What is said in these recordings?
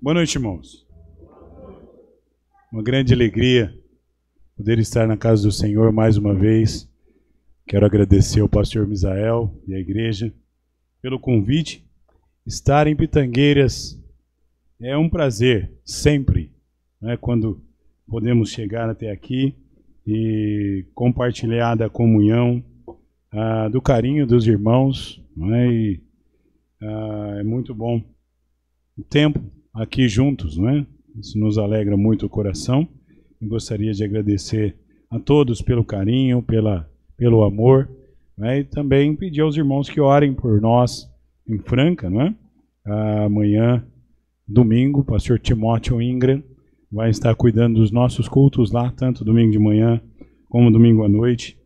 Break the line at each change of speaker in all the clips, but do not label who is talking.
Boa noite, irmãos. Uma grande alegria poder estar na casa do Senhor mais uma vez. Quero agradecer ao pastor Misael e à igreja pelo convite. Estar em Pitangueiras é um prazer, sempre, né, quando podemos chegar até aqui e compartilhar da comunhão, do carinho dos irmãos, né, e é muito bom o tempo aqui juntos, né? Isso nos alegra muito o coração. Eu gostaria de agradecer a todos pelo carinho, pelo amor, né? E também pedir aos irmãos que orem por nós em Franca, né? Amanhã, domingo, o pastor Timóteo Ingram vai estar cuidando dos nossos cultos lá, tanto domingo de manhã como domingo à noite.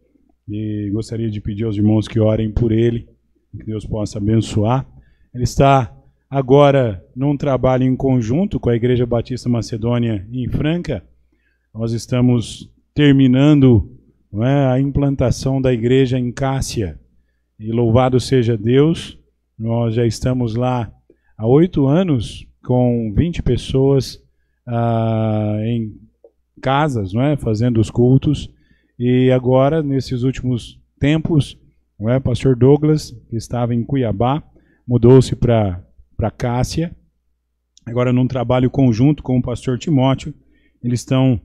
E gostaria de pedir aos irmãos que orem por ele, que Deus possa abençoar. Ele está agora num trabalho em conjunto com a Igreja Batista Macedônia em Franca. Nós estamos terminando, não é, a implantação da igreja em Cássia. E louvado seja Deus, nós já estamos lá há 8 anos com 20 pessoas em casas, não é, fazendo os cultos. E agora, nesses últimos tempos, não é, pastor Douglas, que estava em Cuiabá, mudou-se para Cássia, agora num trabalho conjunto com o pastor Timóteo. Eles estão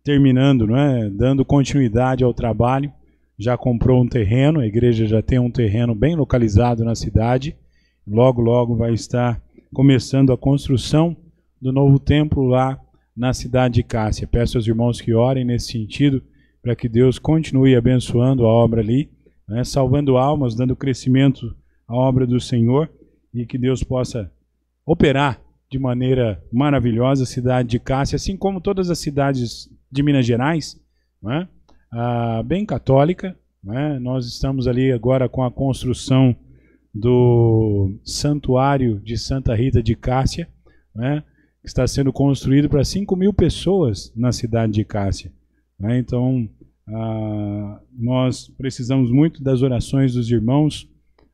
terminando, não é? Dando continuidade ao trabalho. Já comprou um terreno, a igreja já tem um terreno bem localizado na cidade. Logo, logo vai estar começando a construção do novo templo lá na cidade de Cássia. Peço aos irmãos que orem nesse sentido, para que Deus continue abençoando a obra ali, né? Salvando almas, dando crescimento à obra do Senhor, e que Deus possa operar de maneira maravilhosa a cidade de Cássia, assim como todas as cidades de Minas Gerais, né? Bem católica, né? Nós estamos ali agora com a construção do Santuário de Santa Rita de Cássia, né? Que está sendo construído para 5.000 pessoas na cidade de Cássia, né? Então, nós precisamos muito das orações dos irmãos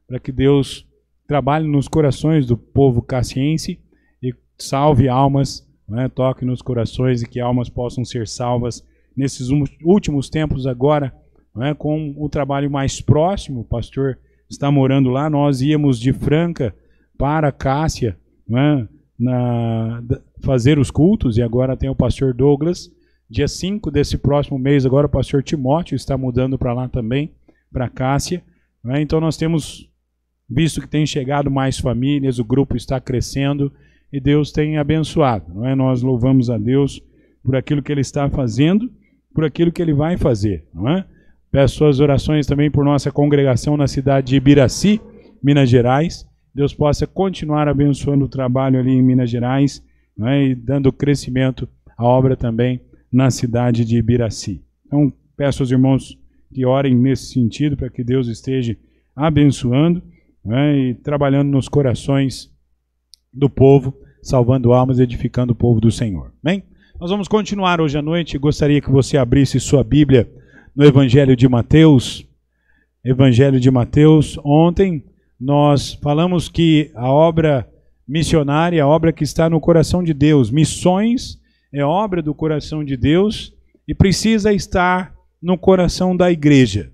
para que Deus trabalhe nos corações do povo cassiense e salve almas, né? Toque nos corações e que almas possam ser salvas nesses últimos tempos agora, né? Com o trabalho mais próximo. O pastor está morando lá, nós íamos de Franca para Cássia, né? Fazer os cultos, e agora tem o pastor Douglas. Dia 5 desse próximo mês, agora o pastor Timóteo está mudando para lá também, para Cássia, né? Então nós temos visto que tem chegado mais famílias, o grupo está crescendo e Deus tem abençoado, não é? Nós louvamos a Deus por aquilo que Ele está fazendo, por aquilo que Ele vai fazer, não é? Peço suas orações também por nossa congregação na cidade de Ibiraci, Minas Gerais. Deus possa continuar abençoando o trabalho ali em Minas Gerais, não é? E dando crescimento à obra também na cidade de Ibiraci. Então, peço aos irmãos que orem nesse sentido, para que Deus esteja abençoando, né, e trabalhando nos corações do povo, salvando almas, edificando o povo do Senhor. Bem, nós vamos continuar hoje à noite. Gostaria que você abrisse sua Bíblia no Evangelho de Mateus. Evangelho de Mateus. Ontem nós falamos que a obra missionária, a obra que está no coração de Deus, missões é obra do coração de Deus e precisa estar no coração da igreja,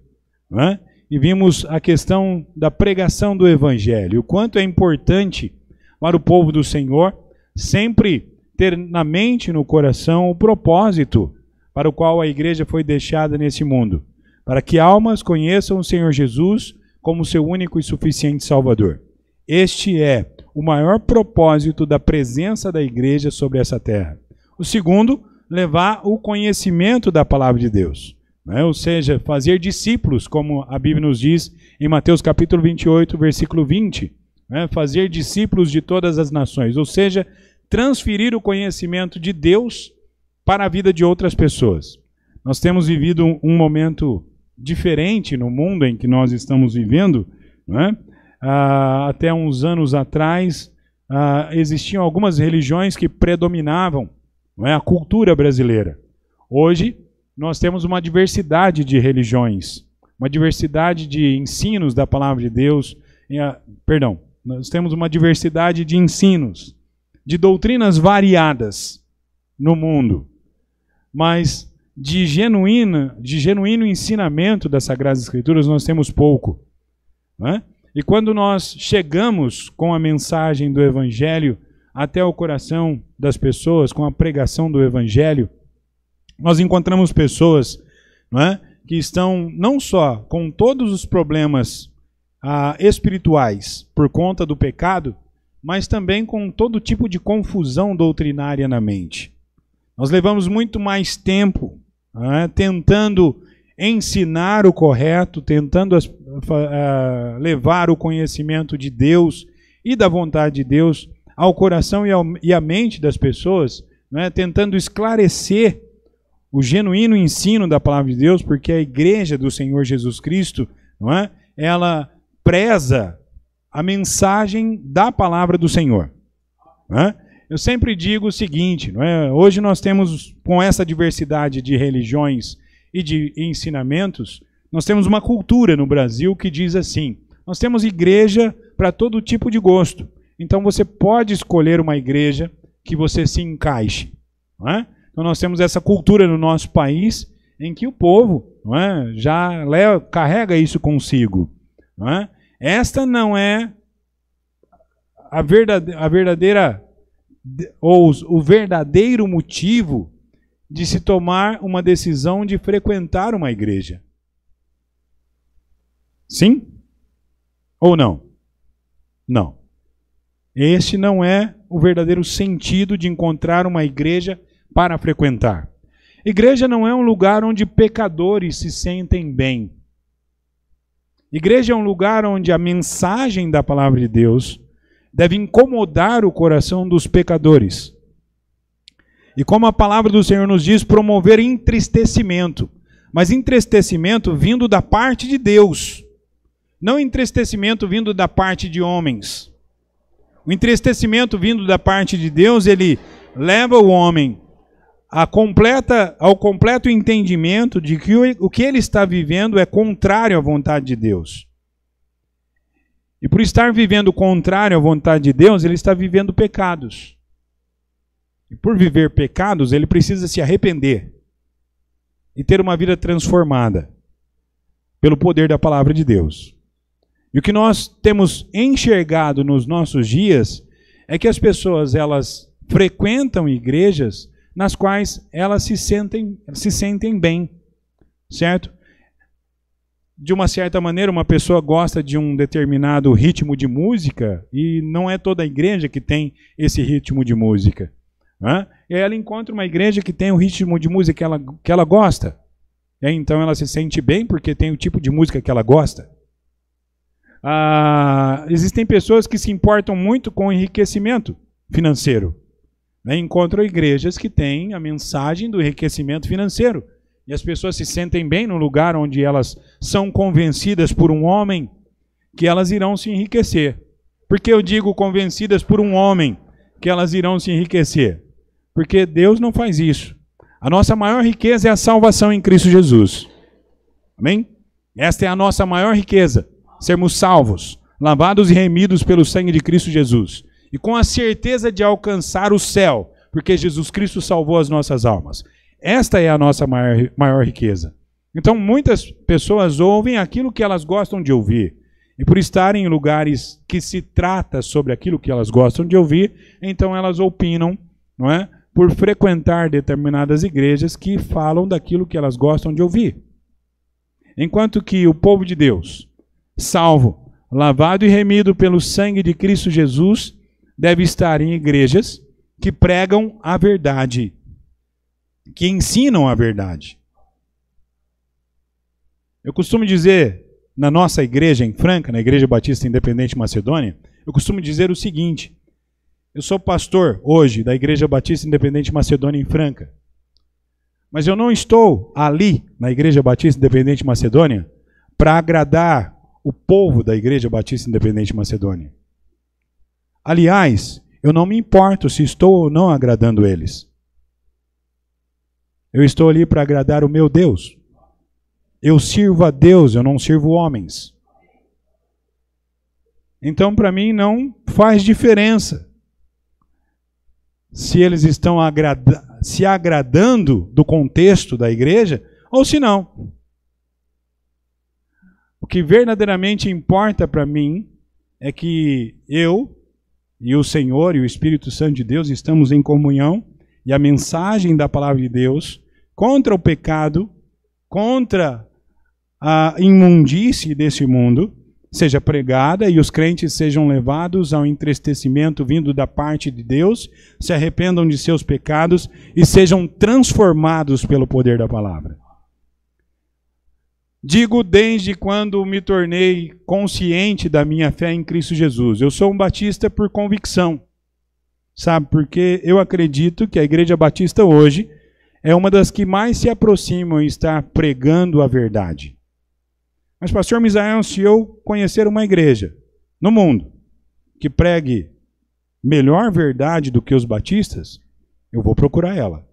não é? E vimos a questão da pregação do Evangelho, o quanto é importante para o povo do Senhor sempre ter na mente e no coração o propósito para o qual a igreja foi deixada nesse mundo, para que almas conheçam o Senhor Jesus como seu único e suficiente Salvador. Este é o maior propósito da presença da igreja sobre essa terra. O segundo, levar o conhecimento da palavra de Deus, né? Ou seja, fazer discípulos, como a Bíblia nos diz em Mateus capítulo 28, versículo 20, né? Fazer discípulos de todas as nações, ou seja, transferir o conhecimento de Deus para a vida de outras pessoas. Nós temos vivido um momento diferente no mundo em que nós estamos vivendo, né? Até uns anos atrás, existiam algumas religiões que predominavam, não é, a cultura brasileira. Hoje, nós temos uma diversidade de religiões, uma diversidade de ensinos da palavra de Deus. Nós temos uma diversidade de ensinos, de doutrinas variadas no mundo, mas de genuíno ensinamento das Sagradas Escrituras nós temos pouco, né? E quando nós chegamos com a mensagem do Evangelho até o coração das pessoas, com a pregação do Evangelho, nós encontramos pessoas, não é, que estão não só com todos os problemas espirituais por conta do pecado, mas também com todo tipo de confusão doutrinária na mente. Nós levamos muito mais tempo tentando ensinar o correto, tentando levar o conhecimento de Deus e da vontade de Deus ao coração e à mente das pessoas, né, tentando esclarecer o genuíno ensino da palavra de Deus, porque a igreja do Senhor Jesus Cristo, não é, ela preza a mensagem da palavra do Senhor. Não é? Eu sempre digo o seguinte, não é? Hoje nós temos, com essa diversidade de religiões e de ensinamentos, nós temos uma cultura no Brasil que diz assim: nós temos igreja para todo tipo de gosto. Então você pode escolher uma igreja que você se encaixe. Não é? Então nós temos essa cultura no nosso país em que o povo, não é, já carrega isso consigo. Não é? Esta não é a verdadeira ou o verdadeiro motivo de se tomar uma decisão de frequentar uma igreja. Sim? Ou não? Não. Este não é o verdadeiro sentido de encontrar uma igreja para frequentar. Igreja não é um lugar onde pecadores se sentem bem. Igreja é um lugar onde a mensagem da palavra de Deus deve incomodar o coração dos pecadores. E como a palavra do Senhor nos diz, promover entristecimento. Mas entristecimento vindo da parte de Deus. Não entristecimento vindo da parte de homens. O entristecimento vindo da parte de Deus, ele leva o homem ao completo entendimento de que o que ele está vivendo é contrário à vontade de Deus. E por estar vivendo contrário à vontade de Deus, ele está vivendo pecados. E por viver pecados, ele precisa se arrepender e ter uma vida transformada pelo poder da palavra de Deus. E o que nós temos enxergado nos nossos dias é que as pessoas, elas frequentam igrejas nas quais elas se sentem bem, certo? De uma certa maneira, uma pessoa gosta de um determinado ritmo de música e não é toda a igreja que tem esse ritmo de música. Né? E aí ela encontra uma igreja que tem o ritmo de música que ela gosta. E aí, então ela se sente bem porque tem o tipo de música que ela gosta. Existem pessoas que se importam muito com o enriquecimento financeiro. Né? Encontram igrejas que têm a mensagem do enriquecimento financeiro. E as pessoas se sentem bem no lugar onde elas são convencidas por um homem que elas irão se enriquecer. Por que eu digo convencidas por um homem que elas irão se enriquecer? Porque Deus não faz isso. A nossa maior riqueza é a salvação em Cristo Jesus. Amém? Esta é a nossa maior riqueza. Sermos salvos, lavados e remidos pelo sangue de Cristo Jesus. E com a certeza de alcançar o céu, porque Jesus Cristo salvou as nossas almas. Esta é a nossa maior riqueza. Então muitas pessoas ouvem aquilo que elas gostam de ouvir. E por estarem em lugares que se trata sobre aquilo que elas gostam de ouvir, então elas opinam, não é, por frequentar determinadas igrejas que falam daquilo que elas gostam de ouvir. Enquanto que o povo de Deus, salvo, lavado e remido pelo sangue de Cristo Jesus, deve estar em igrejas que pregam a verdade, que ensinam a verdade. Eu costumo dizer, na nossa igreja em Franca, na Igreja Batista Independente Macedônia, eu costumo dizer o seguinte: eu sou pastor hoje da Igreja Batista Independente Macedônia em Franca, mas eu não estou ali, na Igreja Batista Independente Macedônia, para agradar o povo da Igreja Batista Independente Macedônia. Aliás, eu não me importo se estou ou não agradando eles. Eu estou ali para agradar o meu Deus. Eu sirvo a Deus, eu não sirvo homens. Então, para mim, não faz diferença se eles estão se agradando do contexto da igreja ou se não. O que verdadeiramente importa para mim é que eu e o Senhor e o Espírito Santo de Deus estamos em comunhão e a mensagem da palavra de Deus contra o pecado, contra a imundície desse mundo, seja pregada e os crentes sejam levados ao entristecimento vindo da parte de Deus, se arrependam de seus pecados e sejam transformados pelo poder da palavra. Digo desde quando me tornei consciente da minha fé em Cristo Jesus. Eu sou um batista por convicção, sabe? Porque eu acredito que a Igreja Batista hoje é uma das que mais se aproximam e está pregando a verdade. Mas, pastor Misael, se eu conhecer uma igreja no mundo que pregue melhor verdade do que os batistas, eu vou procurar ela.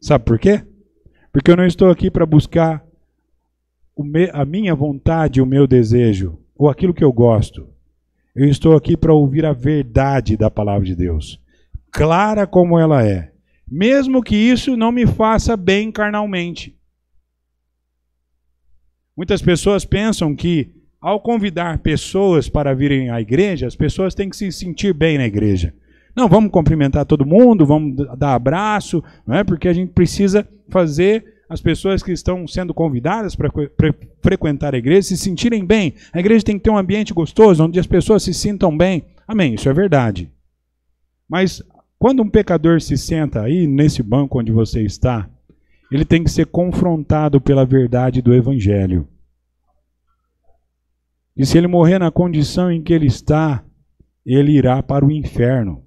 Sabe por quê? Porque eu não estou aqui para buscar a minha vontade, o meu desejo, ou aquilo que eu gosto. Eu estou aqui para ouvir a verdade da palavra de Deus, clara como ela é, mesmo que isso não me faça bem carnalmente. Muitas pessoas pensam que, ao convidar pessoas para virem à igreja, as pessoas têm que se sentir bem na igreja. Não, vamos cumprimentar todo mundo, vamos dar abraço, não é? Porque a gente precisa fazer as pessoas que estão sendo convidadas para frequentar a igreja se sentirem bem. A igreja tem que ter um ambiente gostoso, onde as pessoas se sintam bem. Amém, isso é verdade. Mas quando um pecador se senta aí, nesse banco onde você está, ele tem que ser confrontado pela verdade do Evangelho. E se ele morrer na condição em que ele está, ele irá para o inferno.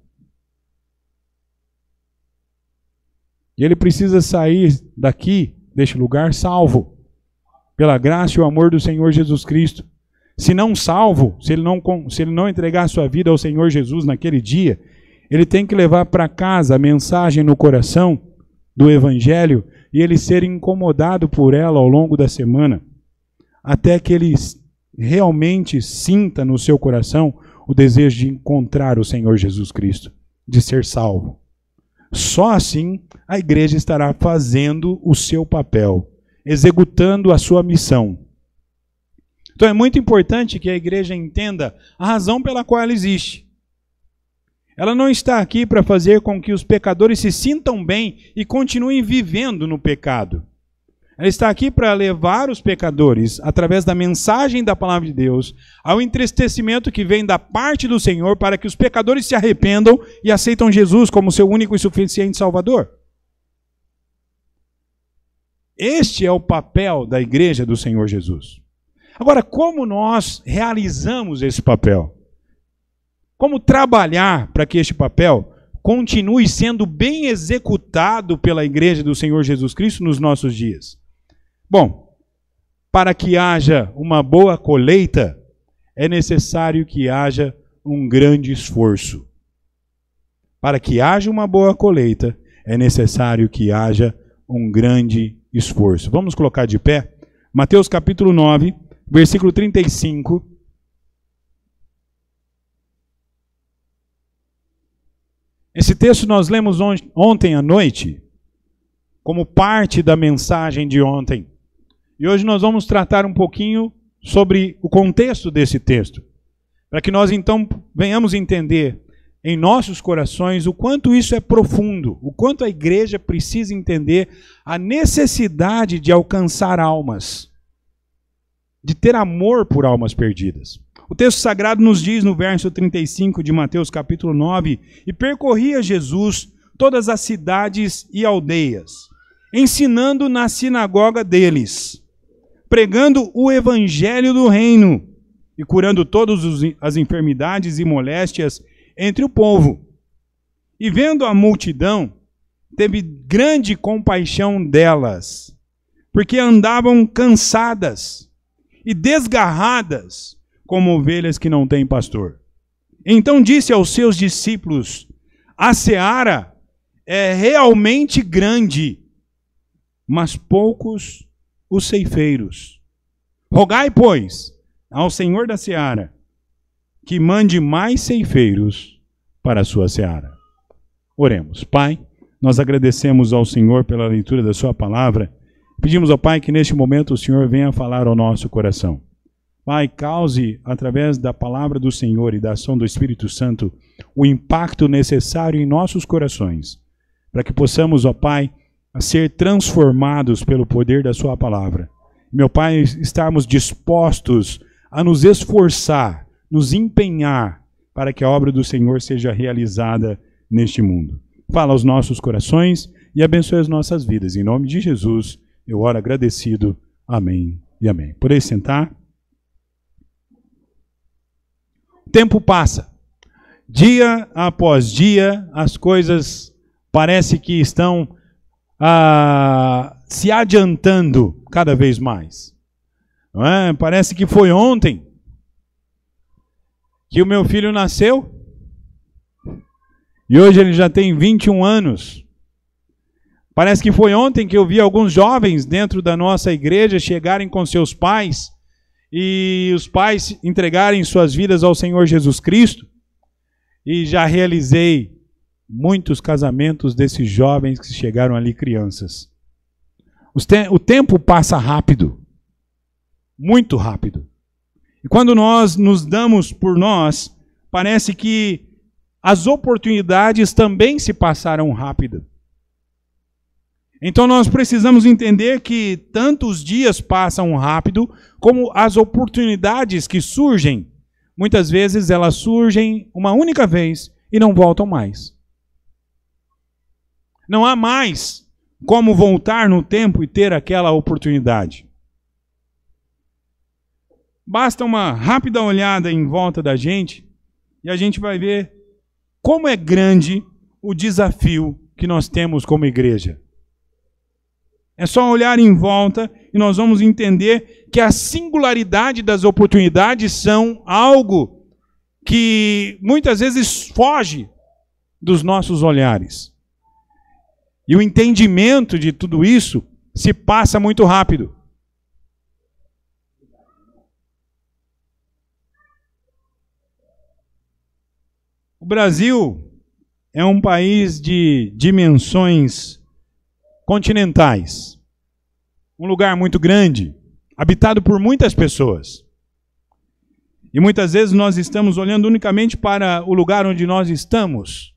E ele precisa sair daqui, deste lugar, salvo, pela graça e o amor do Senhor Jesus Cristo. Se não salvo, se ele não entregar a sua vida ao Senhor Jesus naquele dia, ele tem que levar para casa a mensagem no coração do Evangelho e ele ser incomodado por ela ao longo da semana, até que ele realmente sinta no seu coração o desejo de encontrar o Senhor Jesus Cristo, de ser salvo. Só assim a igreja estará fazendo o seu papel, executando a sua missão. Então é muito importante que a igreja entenda a razão pela qual ela existe. Ela não está aqui para fazer com que os pecadores se sintam bem e continuem vivendo no pecado. Ela está aqui para levar os pecadores, através da mensagem da palavra de Deus, ao entristecimento que vem da parte do Senhor para que os pecadores se arrependam e aceitam Jesus como seu único e suficiente Salvador. Este é o papel da igreja do Senhor Jesus. Agora, como nós realizamos esse papel? Como trabalhar para que este papel continue sendo bem executado pela igreja do Senhor Jesus Cristo nos nossos dias? Bom, para que haja uma boa colheita, é necessário que haja um grande esforço. Para que haja uma boa colheita, é necessário que haja um grande esforço. Vamos colocar de pé? Mateus capítulo 9, versículo 35. Esse texto nós lemos ontem à noite, como parte da mensagem de ontem. E hoje nós vamos tratar um pouquinho sobre o contexto desse texto, para que nós então venhamos entender em nossos corações o quanto isso é profundo, o quanto a igreja precisa entender a necessidade de alcançar almas, de ter amor por almas perdidas. O texto sagrado nos diz no verso 35 de Mateus capítulo 9, e percorria Jesus todas as cidades e aldeias, ensinando na sinagoga deles, pregando o evangelho do reino e curando todas as enfermidades e moléstias entre o povo. E vendo a multidão, teve grande compaixão delas, porque andavam cansadas e desgarradas, como ovelhas que não têm pastor. Então disse aos seus discípulos: a seara é realmente grande, mas poucos os ceifeiros. Rogai, pois, ao Senhor da seara, que mande mais ceifeiros para a sua seara. Oremos. Pai, nós agradecemos ao Senhor pela leitura da sua palavra. Pedimos ao Pai que neste momento o Senhor venha falar ao nosso coração. Pai, cause, através da palavra do Senhor e da ação do Espírito Santo, o impacto necessário em nossos corações, para que possamos, ó Pai, ser transformados pelo poder da sua palavra. Meu Pai, estarmos dispostos a nos esforçar, nos empenhar, para que a obra do Senhor seja realizada neste mundo. Fala aos nossos corações e abençoe as nossas vidas. Em nome de Jesus, eu oro agradecido. Amém e amém. Podem sentar. O tempo passa. Dia após dia, as coisas parece que estão se adiantando cada vez mais. Não é? Parece que foi ontem que o meu filho nasceu e hoje ele já tem 21 anos. Parece que foi ontem que eu vi alguns jovens dentro da nossa igreja chegarem com seus pais e os pais entregarem suas vidas ao Senhor Jesus Cristo. E já realizei muitos casamentos desses jovens que chegaram ali crianças. O tempo passa rápido, muito rápido. E quando nós nos damos por nós, parece que as oportunidades também se passaram rápido. Então nós precisamos entender que tanto os dias passam rápido, como as oportunidades que surgem, muitas vezes elas surgem uma única vez e não voltam mais. Não há mais como voltar no tempo e ter aquela oportunidade. Basta uma rápida olhada em volta da gente e a gente vai ver como é grande o desafio que nós temos como igreja. É só olhar em volta e nós vamos entender que a singularidade das oportunidades são algo que muitas vezes foge dos nossos olhares. E o entendimento de tudo isso se passa muito rápido. O Brasil é um país de dimensões continentais. Um lugar muito grande, habitado por muitas pessoas. E muitas vezes nós estamos olhando unicamente para o lugar onde nós estamos.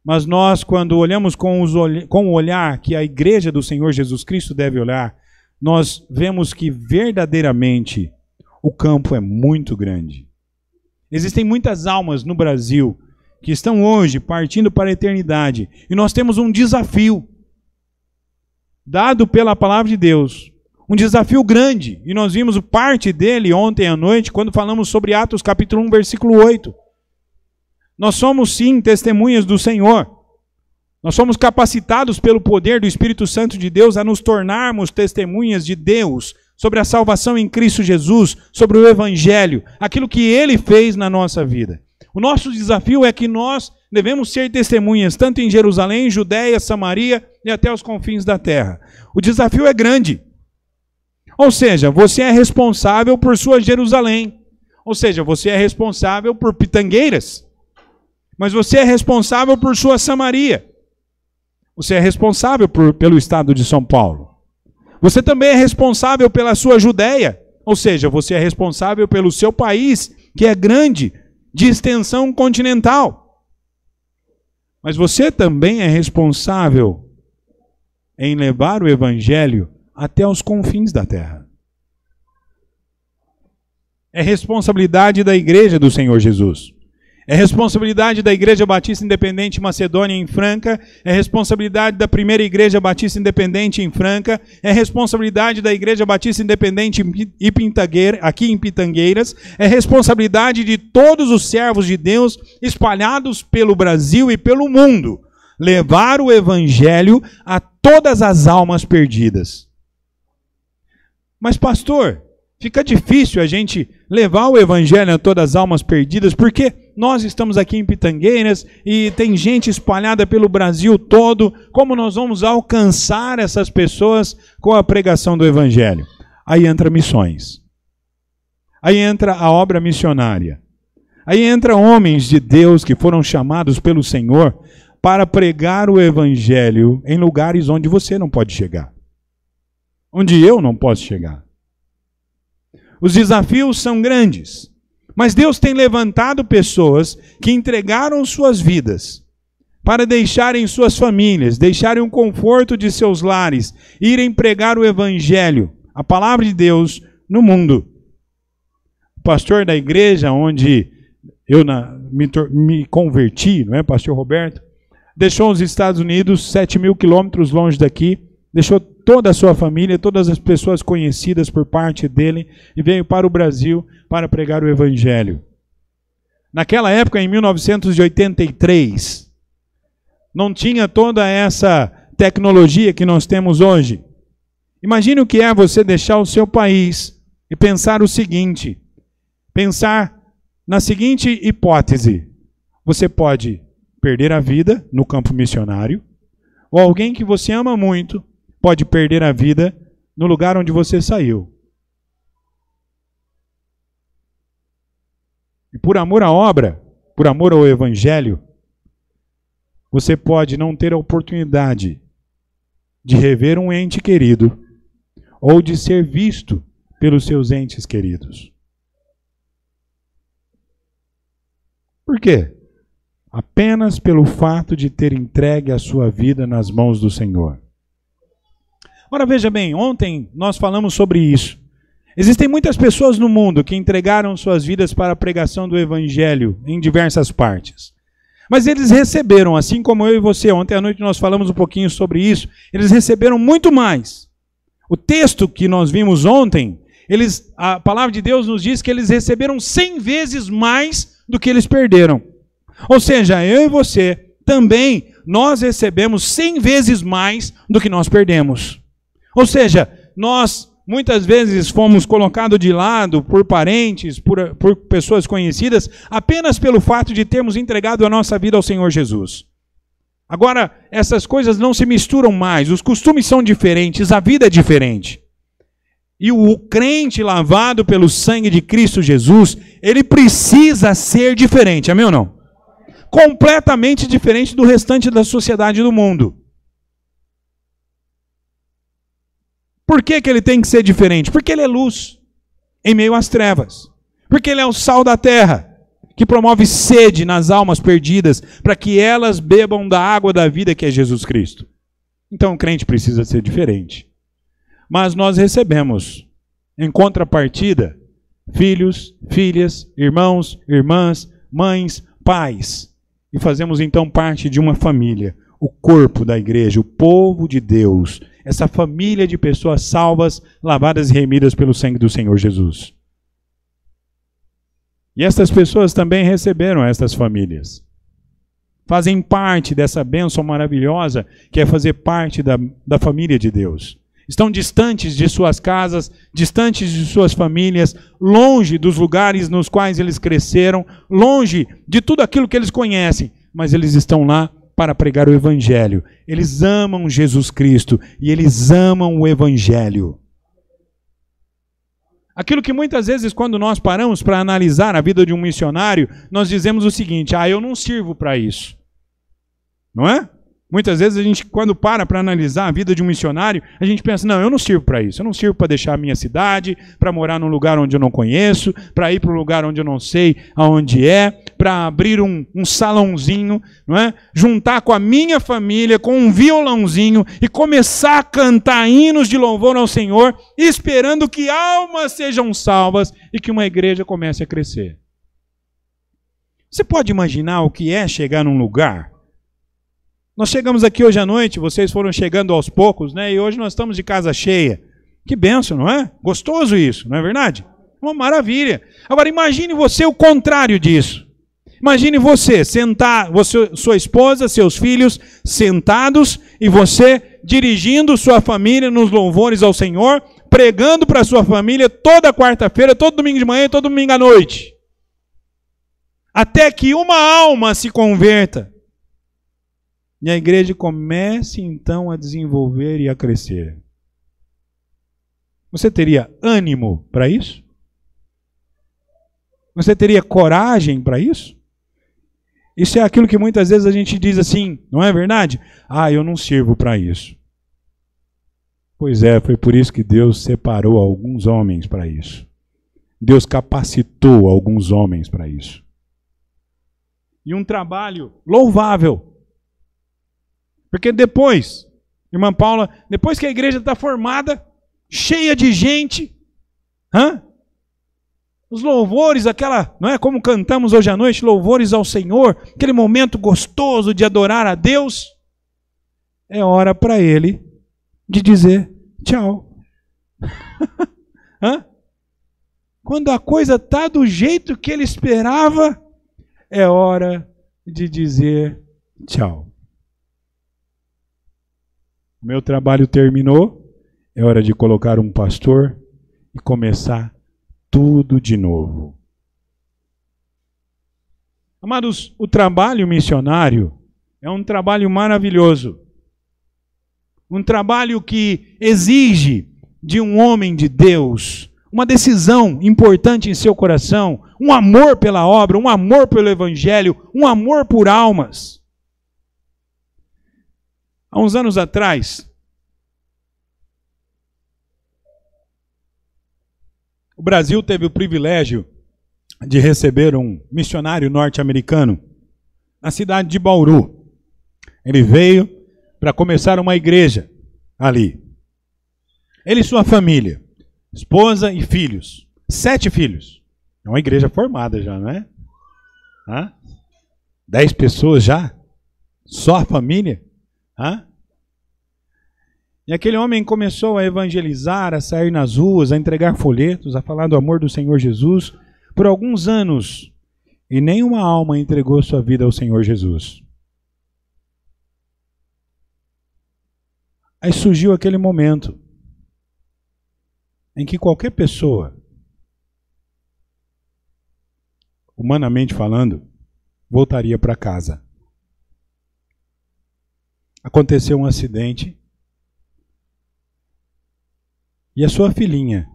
Mas nós, quando olhamos com o olhar que a igreja do Senhor Jesus Cristo deve olhar, nós vemos que verdadeiramente o campo é muito grande. Existem muitas almas no Brasil que estão hoje partindo para a eternidade. E nós temos um desafio dado pela palavra de Deus. Um desafio grande. E nós vimos parte dele ontem à noite, quando falamos sobre Atos capítulo 1, versículo 8. Nós somos sim testemunhas do Senhor. Nós somos capacitados pelo poder do Espírito Santo de Deus a nos tornarmos testemunhas de Deus sobre a salvação em Cristo Jesus, sobre o Evangelho, aquilo que Ele fez na nossa vida. O nosso desafio é que nós devemos ser testemunhas, tanto em Jerusalém, Judéia, Samaria e até os confins da terra. O desafio é grande. Ou seja, você é responsável por sua Jerusalém. Ou seja, você é responsável por Pitangueiras. Mas você é responsável por sua Samaria. Você é responsável pelo estado de São Paulo. Você também é responsável pela sua Judéia. Ou seja, você é responsável pelo seu país, que é grande, de extensão continental. Mas você também é responsável em levar o Evangelho até os confins da terra. É responsabilidade da igreja do Senhor Jesus. É responsabilidade da Igreja Batista Independente Macedônia em Franca, é responsabilidade da primeira Igreja Batista Independente em Franca, é responsabilidade da Igreja Batista Independente aqui em Pitangueiras, é responsabilidade de todos os servos de Deus espalhados pelo Brasil e pelo mundo, levar o Evangelho a todas as almas perdidas. Mas pastor, fica difícil a gente levar o Evangelho a todas as almas perdidas, porque nós estamos aqui em Pitangueiras e tem gente espalhada pelo Brasil todo. Como nós vamos alcançar essas pessoas com a pregação do Evangelho? Aí entra missões. Aí entra a obra missionária. Aí entra homens de Deus que foram chamados pelo Senhor para pregar o evangelho em lugares onde você não pode chegar, onde eu não posso chegar. Os desafios são grandes, mas Deus tem levantado pessoas que entregaram suas vidas para deixarem suas famílias, deixarem o conforto de seus lares, irem pregar o evangelho, a palavra de Deus, no mundo. O pastor da igreja onde eu me converti, não é, pastor Roberto, deixou os Estados Unidos 7.000 quilômetros longe daqui, deixou toda a sua família, todas as pessoas conhecidas por parte dele e veio para o Brasil para pregar o evangelho. Naquela época, em 1983, não tinha toda essa tecnologia que nós temos hoje. Imagine o que é você deixar o seu país e pensar o seguinte, pensar na seguinte hipótese: você pode perder a vida no campo missionário, ou alguém que você ama muito pode perder a vida no lugar onde você saiu. E por amor à obra, por amor ao evangelho, você pode não ter a oportunidade de rever um ente querido ou de ser visto pelos seus entes queridos. Por quê? Apenas pelo fato de ter entregue a sua vida nas mãos do Senhor. Ora, veja bem, ontem nós falamos sobre isso. Existem muitas pessoas no mundo que entregaram suas vidas para a pregação do evangelho em diversas partes. Mas eles receberam, assim como eu e você, ontem à noite nós falamos um pouquinho sobre isso, eles receberam muito mais. O texto que nós vimos ontem, a palavra de Deus nos diz que eles receberam 100 vezes mais do que eles perderam. Ou seja, eu e você também, nós recebemos 100 vezes mais do que nós perdemos. Ou seja, nós muitas vezes fomos colocados de lado por parentes, por pessoas conhecidas, apenas pelo fato de termos entregado a nossa vida ao Senhor Jesus. Agora, essas coisas não se misturam mais, os costumes são diferentes, a vida é diferente. E o crente lavado pelo sangue de Cristo Jesus, ele precisa ser diferente, amém ou não? Completamente diferente do restante da sociedade do mundo. Por que ele tem que ser diferente? Porque ele é luz em meio às trevas. Porque ele é o sal da terra, que promove sede nas almas perdidas, para que elas bebam da água da vida que é Jesus Cristo. Então o crente precisa ser diferente. Mas nós recebemos, em contrapartida, filhos, filhas, irmãos, irmãs, mães, pais. E fazemos então parte de uma família, o corpo da igreja, o povo de Deus. Essa família de pessoas salvas, lavadas e remidas pelo sangue do Senhor Jesus. E essas pessoas também receberam essas famílias. Fazem parte dessa bênção maravilhosa que é fazer parte da família de Deus. Estão distantes de suas casas, distantes de suas famílias, longe dos lugares nos quais eles cresceram, longe de tudo aquilo que eles conhecem, mas eles estão lá para pregar o evangelho. Eles amam Jesus Cristo e eles amam o evangelho. Aquilo que muitas vezes quando nós paramos para analisar a vida de um missionário, nós dizemos o seguinte: eu não sirvo para isso. Não é? Muitas vezes a gente, quando para analisar a vida de um missionário, a gente pensa, não, eu não sirvo para isso. Eu não sirvo para deixar a minha cidade, para morar num lugar onde eu não conheço, para ir para um lugar onde eu não sei aonde é, para abrir um salãozinho, não é? Juntar com a minha família, com um violãozinho e começar a cantar hinos de louvor ao Senhor, esperando que almas sejam salvas e que uma igreja comece a crescer. Você pode imaginar o que é chegar num lugar? Nós chegamos aqui hoje à noite, vocês foram chegando aos poucos, né? E hoje nós estamos de casa cheia. Que bênção, não é? Gostoso isso, não é verdade? Uma maravilha. Agora imagine você o contrário disso. Imagine você sentar, sua esposa, seus filhos sentados e você dirigindo sua família nos louvores ao Senhor, pregando para sua família toda quarta-feira, todo domingo de manhã e todo domingo à noite. Até que uma alma se converta. E a igreja comece então a desenvolver e a crescer. Você teria ânimo para isso? Você teria coragem para isso? Isso é aquilo que muitas vezes a gente diz assim, não é verdade? Ah, eu não sirvo para isso. Pois é, foi por isso que Deus separou alguns homens para isso. Deus capacitou alguns homens para isso. E um trabalho louvável. Porque depois, irmã Paula, depois que a igreja está formada, cheia de gente, os louvores, aquela, não é como cantamos hoje à noite, louvores ao Senhor, aquele momento gostoso de adorar a Deus, é hora para ele de dizer tchau. Quando a coisa está do jeito que ele esperava, é hora de dizer tchau. O meu trabalho terminou, é hora de colocar um pastor e começar tudo de novo. Amados, o trabalho missionário é um trabalho maravilhoso. Um trabalho que exige de um homem de Deus uma decisão importante em seu coração, um amor pela obra, um amor pelo evangelho, um amor por almas. Há uns anos atrás, o Brasil teve o privilégio de receber um missionário norte-americano na cidade de Bauru. Ele veio para começar uma igreja ali. Ele e sua família, esposa e filhos, 7 filhos. É uma igreja formada já, não é? 10 pessoas já? Só a família? E aquele homem começou a evangelizar, a sair nas ruas, a entregar folhetos, a falar do amor do Senhor Jesus por alguns anos. E nenhuma alma entregou sua vida ao Senhor Jesus. Aí surgiu aquele momento em que qualquer pessoa, humanamente falando, voltaria para casa. Aconteceu um acidente e a sua filhinha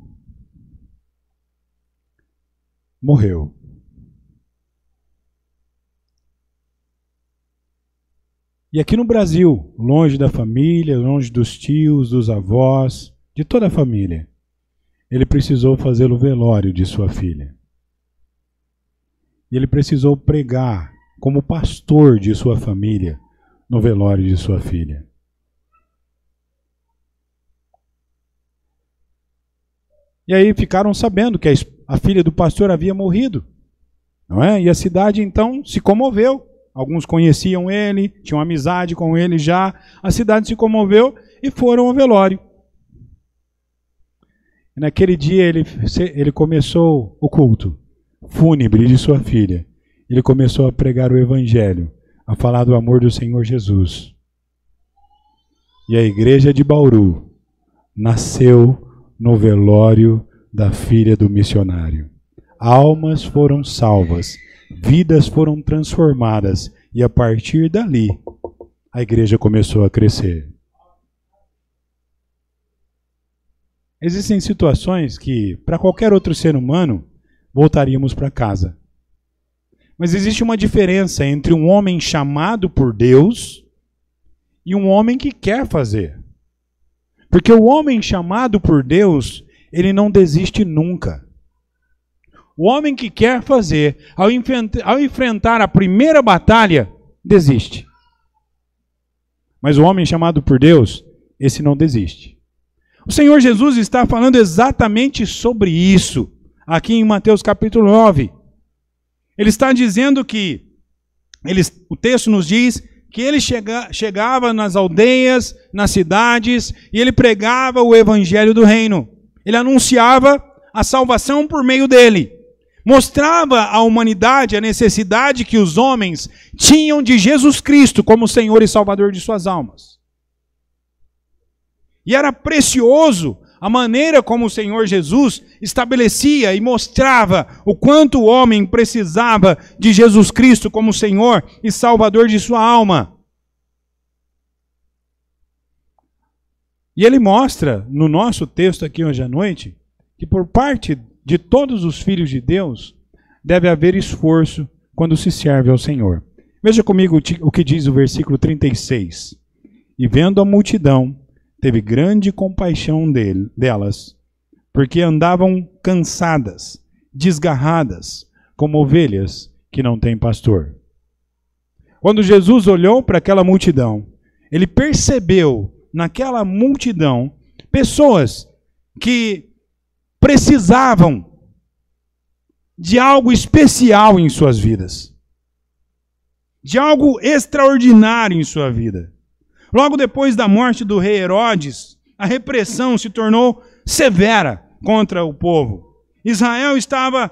morreu. E aqui no Brasil, longe da família, longe dos tios, dos avós, de toda a família, ele precisou fazer o velório de sua filha. E ele precisou pregar como pastor de sua família no velório de sua filha. E aí ficaram sabendo que a filha do pastor havia morrido, não é? E a cidade então se comoveu. Alguns conheciam ele, tinham amizade com ele já. A cidade se comoveu e foram ao velório. E naquele dia ele começou o culto fúnebre de sua filha. Ele começou a pregar o evangelho, a falar do amor do Senhor Jesus. E a igreja de Bauru nasceu no velório da filha do missionário. Almas foram salvas, vidas foram transformadas e a partir dali a igreja começou a crescer. Existem situações que, para qualquer outro ser humano, voltaríamos para casa. Mas existe uma diferença entre um homem chamado por Deus e um homem que quer fazer. Porque o homem chamado por Deus, ele não desiste nunca. O homem que quer fazer, ao enfrentar a primeira batalha, desiste. Mas o homem chamado por Deus, esse não desiste. O Senhor Jesus está falando exatamente sobre isso, aqui em Mateus capítulo 9. Ele está dizendo que, o texto nos diz que ele chegava nas aldeias, nas cidades, e ele pregava o evangelho do reino. Ele anunciava a salvação por meio dele. Mostrava à humanidade a necessidade que os homens tinham de Jesus Cristo como Senhor e Salvador de suas almas. E era precioso a maneira como o Senhor Jesus estabelecia e mostrava o quanto o homem precisava de Jesus Cristo como Senhor e Salvador de sua alma. E ele mostra no nosso texto aqui hoje à noite que por parte de todos os filhos de Deus deve haver esforço quando se serve ao Senhor. Veja comigo o que diz o versículo 36. E vendo a multidão, teve grande compaixão delas, porque andavam cansadas, desgarradas, como ovelhas que não têm pastor. Quando Jesus olhou para aquela multidão, ele percebeu naquela multidão pessoas que precisavam de algo especial em suas vidas, de algo extraordinário em sua vida. Logo depois da morte do rei Herodes, a repressão se tornou severa contra o povo. Israel estava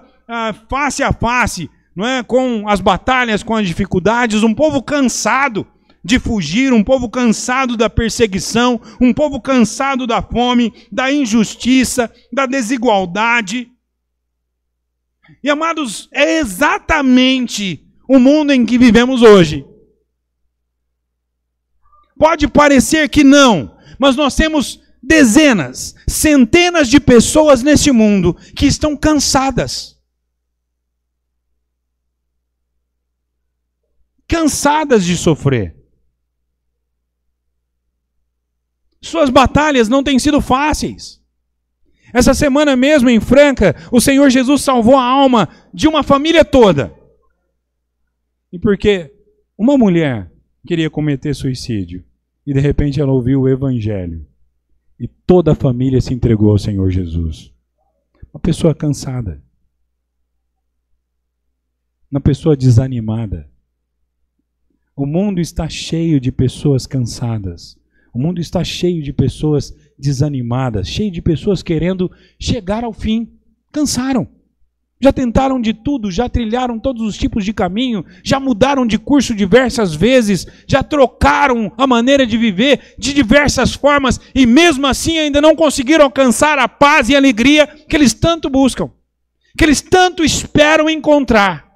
face a face, não é, com as batalhas, com as dificuldades, um povo cansado de fugir, um povo cansado da perseguição, um povo cansado da fome, da injustiça, da desigualdade. E, amados, é exatamente o mundo em que vivemos hoje. Pode parecer que não, mas nós temos dezenas, centenas de pessoas neste mundo que estão cansadas. Cansadas de sofrer. Suas batalhas não têm sido fáceis. Essa semana mesmo, em Franca, o Senhor Jesus salvou a alma de uma família toda. E porque uma mulher queria cometer suicídio, e de repente ela ouviu o Evangelho, e toda a família se entregou ao Senhor Jesus. Uma pessoa cansada. Uma pessoa desanimada. O mundo está cheio de pessoas cansadas. O mundo está cheio de pessoas desanimadas, cheio de pessoas querendo chegar ao fim. Cansaram. Já tentaram de tudo, já trilharam todos os tipos de caminho, já mudaram de curso diversas vezes, já trocaram a maneira de viver de diversas formas e mesmo assim ainda não conseguiram alcançar a paz e a alegria que eles tanto buscam, que eles tanto esperam encontrar.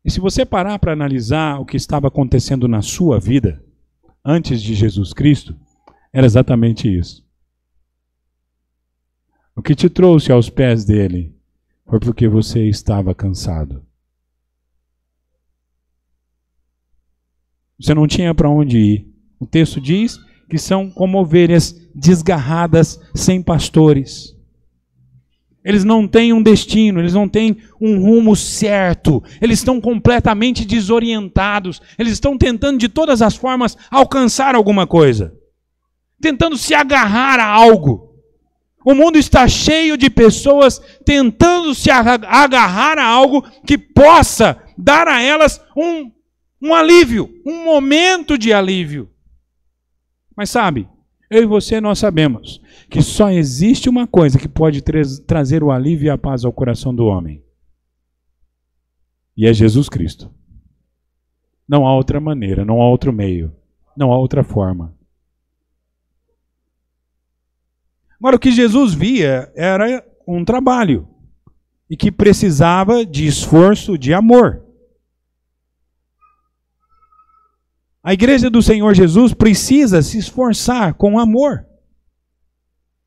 E se você parar para analisar o que estava acontecendo na sua vida, antes de Jesus Cristo, era exatamente isso. O que te trouxe aos pés dele foi porque você estava cansado. Você não tinha para onde ir. O texto diz que são como ovelhas desgarradas sem pastores. Eles não têm um destino, eles não têm um rumo certo, eles estão completamente desorientados, eles estão tentando de todas as formas alcançar alguma coisa, tentando se agarrar a algo. O mundo está cheio de pessoas tentando se agarrar a algo que possa dar a elas um alívio, um momento de alívio. Mas sabe, eu e você nós sabemos que só existe uma coisa que pode trazer o alívio e a paz ao coração do homem. E é Jesus Cristo. Não há outra maneira, não há outro meio, não há outra forma. Agora, o que Jesus via era um trabalho e que precisava de esforço, de amor. A igreja do Senhor Jesus precisa se esforçar com amor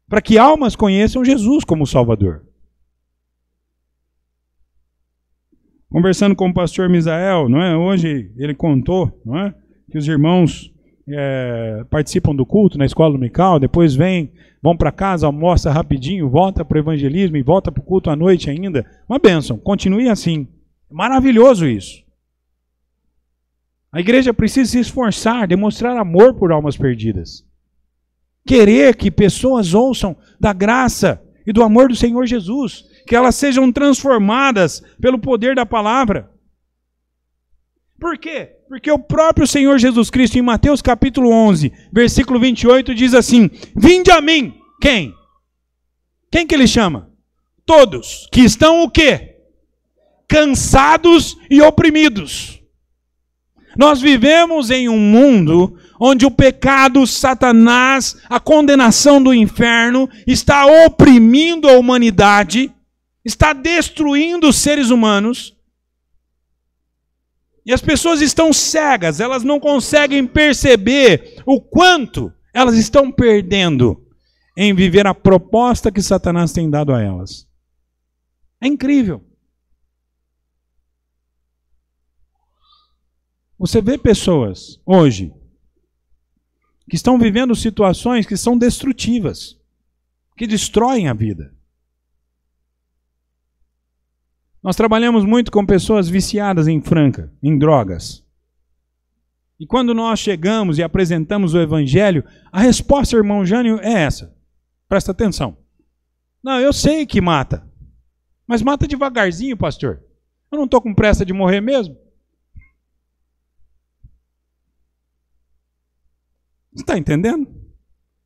para que almas conheçam Jesus como Salvador. Conversando com o pastor Misael, não é? Hoje ele contou, não é? Que os irmãos participam do culto na escola dominical, depois vão para casa, almoça rapidinho, volta para o evangelismo e volta para o culto à noite ainda. Uma bênção, continue assim. Maravilhoso isso. A igreja precisa se esforçar, demonstrar amor por almas perdidas. Querer que pessoas ouçam da graça e do amor do Senhor Jesus, que elas sejam transformadas pelo poder da palavra. Por quê? Porque o próprio Senhor Jesus Cristo, em Mateus capítulo 11, versículo 28, diz assim: vinde a mim. Quem? Quem que ele chama? Todos que estão o quê? Cansados e oprimidos. Nós vivemos em um mundo onde o pecado, Satanás, a condenação do inferno está oprimindo a humanidade, está destruindo os seres humanos. E as pessoas estão cegas, elas não conseguem perceber o quanto elas estão perdendo em viver a proposta que Satanás tem dado a elas. É incrível. Você vê pessoas hoje que estão vivendo situações que são destrutivas, que destroem a vida. Nós trabalhamos muito com pessoas viciadas em Franca, em drogas. E quando nós chegamos e apresentamos o Evangelho, a resposta, irmão Jânio, é essa. Presta atenção. Não, eu sei que mata. Mas mata devagarzinho, pastor. Eu não estou com pressa de morrer mesmo. Você está entendendo?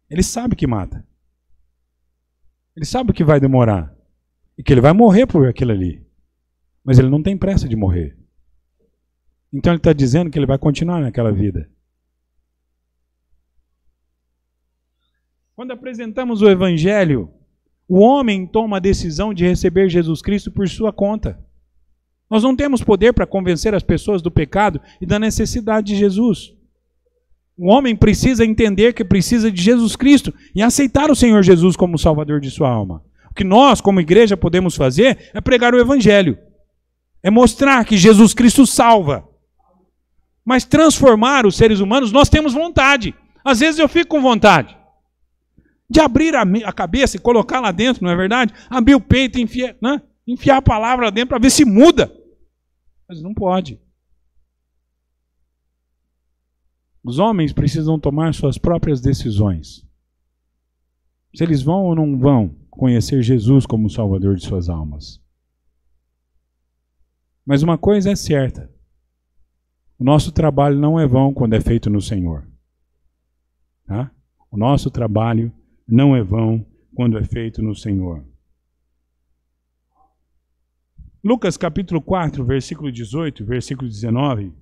Ele sabe que mata. Ele sabe que vai demorar. E que ele vai morrer por aquilo ali. Mas ele não tem pressa de morrer. Então ele está dizendo que ele vai continuar naquela vida. Quando apresentamos o Evangelho, o homem toma a decisão de receber Jesus Cristo por sua conta. Nós não temos poder para convencer as pessoas do pecado e da necessidade de Jesus. O homem precisa entender que precisa de Jesus Cristo e aceitar o Senhor Jesus como Salvador de sua alma. O que nós, como igreja, podemos fazer é pregar o Evangelho. É mostrar que Jesus Cristo salva. Mas transformar os seres humanos, nós temos vontade. Às vezes eu fico com vontade de abrir a cabeça e colocar lá dentro, não é verdade? Abrir o peito e enfiar a palavra lá dentro para ver se muda. Mas não pode. Os homens precisam tomar suas próprias decisões. Se eles vão ou não vão conhecer Jesus como Salvador de suas almas. Mas uma coisa é certa. O nosso trabalho não é vão quando é feito no Senhor. Tá? O nosso trabalho não é vão quando é feito no Senhor. Lucas capítulo 4, versículo 18, versículo 19.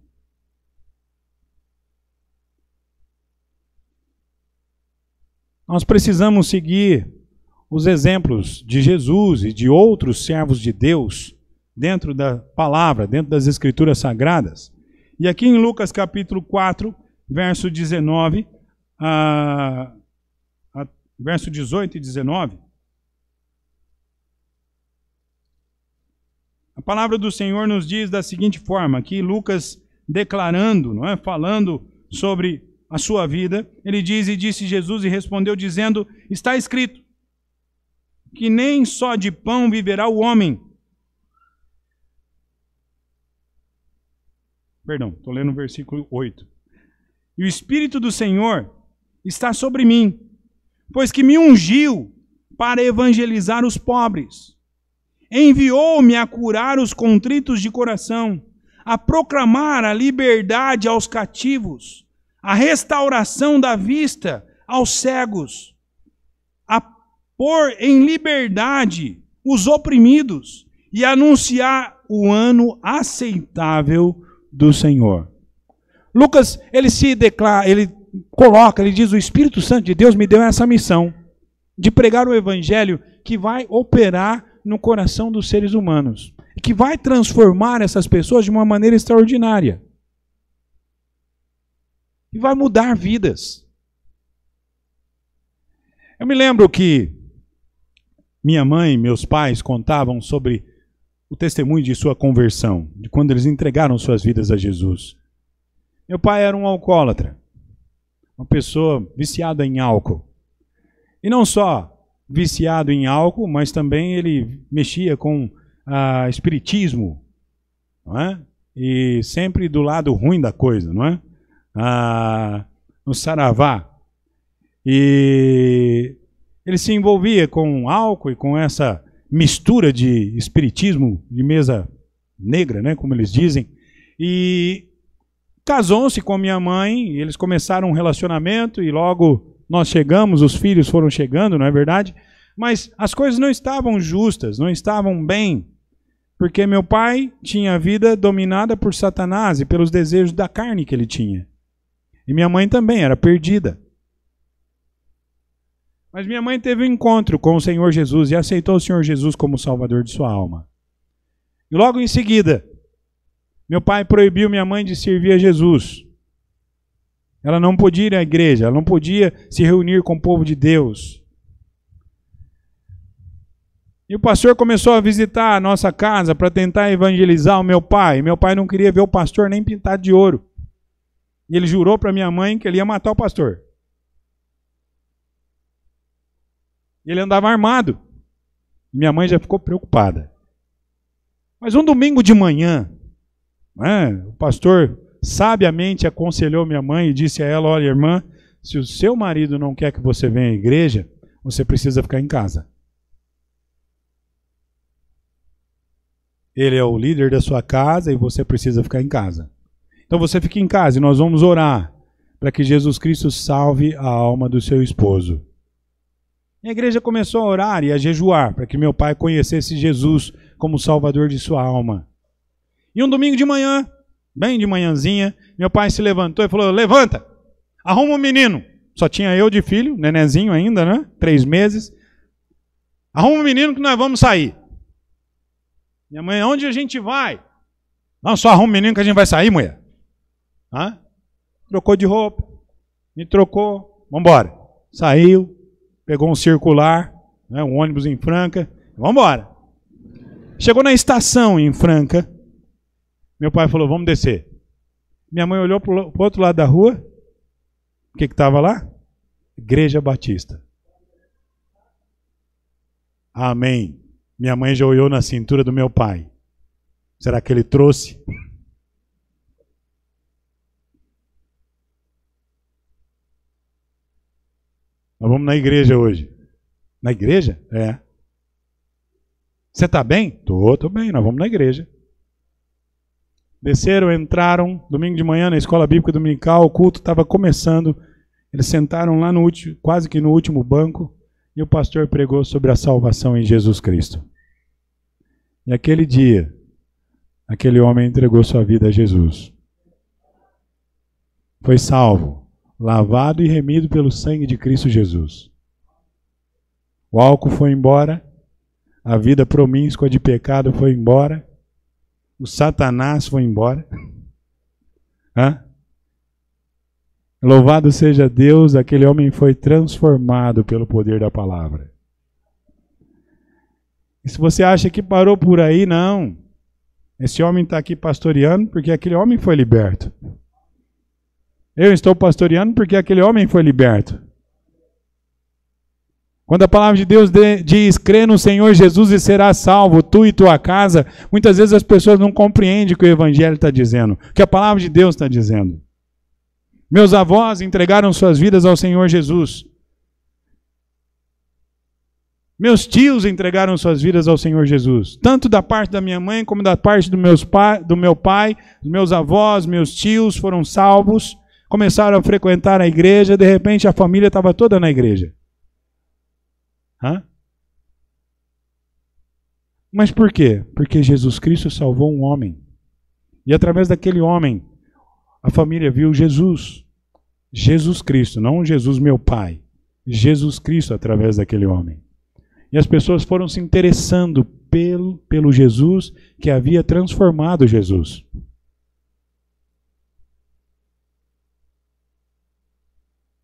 Nós precisamos seguir os exemplos de Jesus e de outros servos de Deus dentro da palavra, dentro das Escrituras Sagradas. E aqui em Lucas capítulo 4, verso 19, verso 18 e 19, a palavra do Senhor nos diz da seguinte forma, aqui Lucas declarando, não é, falando sobre a sua vida, ele diz, e disse Jesus e respondeu dizendo, está escrito, que nem só de pão viverá o homem. Perdão, estou lendo o versículo 8. E o Espírito do Senhor está sobre mim, pois que me ungiu para evangelizar os pobres. Enviou-me a curar os contritos de coração, a proclamar a liberdade aos cativos, a restauração da vista aos cegos, a pôr em liberdade os oprimidos e anunciar o ano aceitável do Senhor. Lucas, ele se declara, ele diz, o Espírito Santo de Deus me deu essa missão de pregar o Evangelho que vai operar no coração dos seres humanos, que vai transformar essas pessoas de uma maneira extraordinária. E vai mudar vidas. Eu me lembro que minha mãe e meus pais contavam sobre o testemunho de sua conversão, de quando eles entregaram suas vidas a Jesus. Meu pai era um alcoólatra, uma pessoa viciada em álcool. E não só viciado em álcool, mas também ele mexia com espiritismo, não é? E sempre do lado ruim da coisa, não é? No saravá. E ele se envolvia com álcool e com essa mistura de espiritismo de mesa negra, né, como eles dizem, e casou-se com minha mãe, e eles começaram um relacionamento, e logo nós chegamos, os filhos foram chegando, não é verdade? Mas as coisas não estavam justas, não estavam bem, porque meu pai tinha a vida dominada por Satanás e pelos desejos da carne que ele tinha. E minha mãe também era perdida. Mas minha mãe teve um encontro com o Senhor Jesus e aceitou o Senhor Jesus como Salvador de sua alma. E logo em seguida, meu pai proibiu minha mãe de servir a Jesus. Ela não podia ir à igreja, ela não podia se reunir com o povo de Deus. E o pastor começou a visitar a nossa casa para tentar evangelizar o meu pai. Meu pai não queria ver o pastor nem pintado de ouro. E ele jurou para minha mãe que ele ia matar o pastor. Ele andava armado. Minha mãe já ficou preocupada. Mas um domingo de manhã, o pastor sabiamente aconselhou minha mãe e disse a ela: olha, irmã, se o seu marido não quer que você venha à igreja, você precisa ficar em casa. Ele é o líder da sua casa e você precisa ficar em casa. Então você fica em casa e nós vamos orar para que Jesus Cristo salve a alma do seu esposo. E a igreja começou a orar e a jejuar para que meu pai conhecesse Jesus como salvador de sua alma. E um domingo de manhã, bem de manhãzinha, meu pai se levantou e falou: levanta, arruma um menino. Só tinha eu de filho, nenezinho ainda, né? 3 meses. Arruma um menino que nós vamos sair. Minha mãe: onde a gente vai? Não, só arruma um menino que a gente vai sair, mulher. Trocou de roupa, me trocou, vamos embora. Saiu, pegou um circular, um ônibus em Franca, vamos embora. Chegou na estação em Franca, meu pai falou: vamos descer. Minha mãe olhou para o outro lado da rua, o que estava lá? Igreja Batista. Amém. Minha mãe já olhou na cintura do meu pai. Será que ele trouxe? Nós vamos na igreja hoje. Na igreja? É. Você está bem? Tô bem, nós vamos na igreja. Desceram, entraram, domingo de manhã na escola bíblica dominical, o culto estava começando. Eles sentaram lá no último, quase que no último banco, e o pastor pregou sobre a salvação em Jesus Cristo. E aquele dia, aquele homem entregou sua vida a Jesus. Foi salvo, lavado e remido pelo sangue de Cristo Jesus. O álcool foi embora, a vida promíscua de pecado foi embora, o Satanás foi embora. Louvado seja Deus, aquele homem foi transformado pelo poder da palavra. E se você acha que parou por aí, não. Esse homem está aqui pastoreando porque aquele homem foi liberto. Eu estou pastoreando porque aquele homem foi liberto. Quando a palavra de Deus diz: crê no Senhor Jesus e serás salvo, tu e tua casa, muitas vezes as pessoas não compreendem o que o Evangelho está dizendo, o que a palavra de Deus está dizendo. Meus avós entregaram suas vidas ao Senhor Jesus. Meus tios entregaram suas vidas ao Senhor Jesus. Tanto da parte da minha mãe como da parte do meu pai, dos meus avós, meus tios foram salvos. Começaram a frequentar a igreja, de repente a família estava toda na igreja. Mas por quê? Porque Jesus Cristo salvou um homem. E através daquele homem, a família viu Jesus. Jesus Cristo, não Jesus meu pai. Jesus Cristo através daquele homem. E as pessoas foram se interessando pelo Jesus que havia transformado Jesus.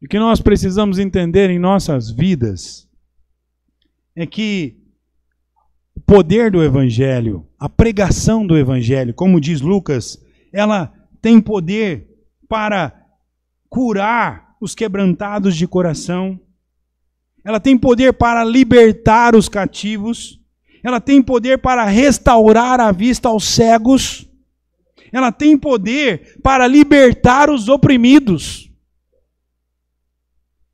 E o que nós precisamos entender em nossas vidas é que o poder do Evangelho, a pregação do Evangelho, como diz Lucas, ela tem poder para curar os quebrantados de coração, ela tem poder para libertar os cativos, ela tem poder para restaurar a vista aos cegos, ela tem poder para libertar os oprimidos.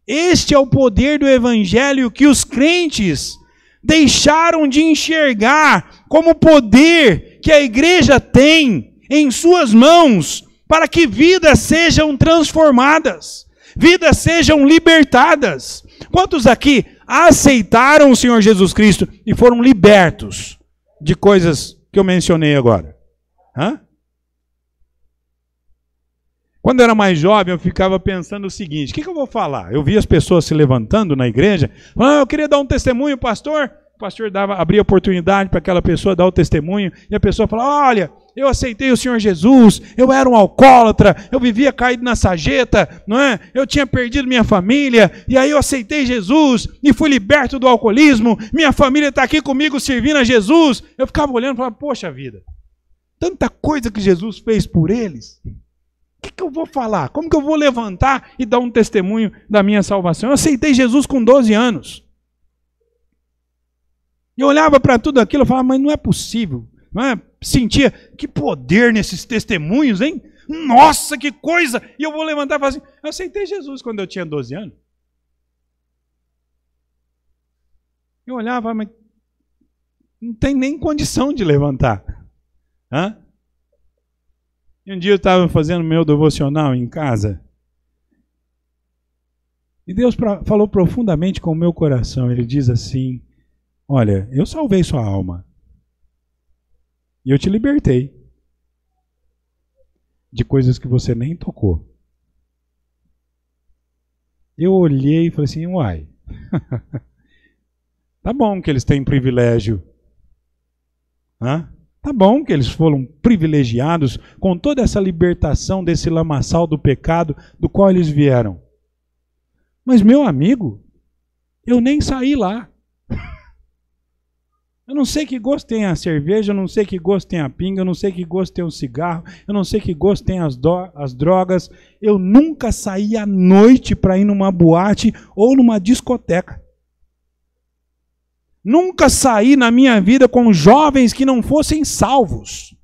Este é o poder do Evangelho que os crentes deixaram de enxergar como poder que a igreja tem em suas mãos para que vidas sejam transformadas, vidas sejam libertadas. Quantos aqui aceitaram o Senhor Jesus Cristo e foram libertos de coisas que eu mencionei agora? Quando eu era mais jovem, eu ficava pensando o seguinte: o que eu vou falar? Eu via as pessoas se levantando na igreja, eu queria dar um testemunho, pastor. O pastor abria oportunidade para aquela pessoa dar o testemunho, e a pessoa falava: olha, eu aceitei o Senhor Jesus, eu era um alcoólatra, eu vivia caído na sarjeta, não é? Eu tinha perdido minha família, e aí eu aceitei Jesus, e fui liberto do alcoolismo, minha família está aqui comigo servindo a Jesus. Eu ficava olhando e falava: poxa vida, tanta coisa que Jesus fez por eles. O que eu vou falar? Como que eu vou levantar e dar um testemunho da minha salvação? Eu aceitei Jesus com 12 anos. E eu olhava para tudo aquilo e falava, mas não é possível. Não é? Sentia, que poder nesses testemunhos, hein? Nossa, que coisa! E eu vou levantar e falar assim, eu aceitei Jesus quando eu tinha 12 anos. Eu olhava, mas não tem nem condição de levantar. Hã? E um dia eu estava fazendo meu devocional em casa. E Deus falou profundamente com o meu coração. Ele diz assim, olha, eu salvei sua alma. E eu te libertei de coisas que você nem tocou. Eu olhei e falei assim, uai, tá bom que eles têm privilégio. Hã? Tá bom que eles foram privilegiados com toda essa libertação desse lamaçal do pecado do qual eles vieram. Mas, meu amigo, eu nem saí lá. Eu não sei que gosto tem a cerveja, eu não sei que gosto tem a pinga, eu não sei que gosto tem o cigarro, eu não sei que gosto tem as drogas. Eu nunca saí à noite para ir numa boate ou numa discoteca. Nunca saí na minha vida com jovens que não fossem salvos.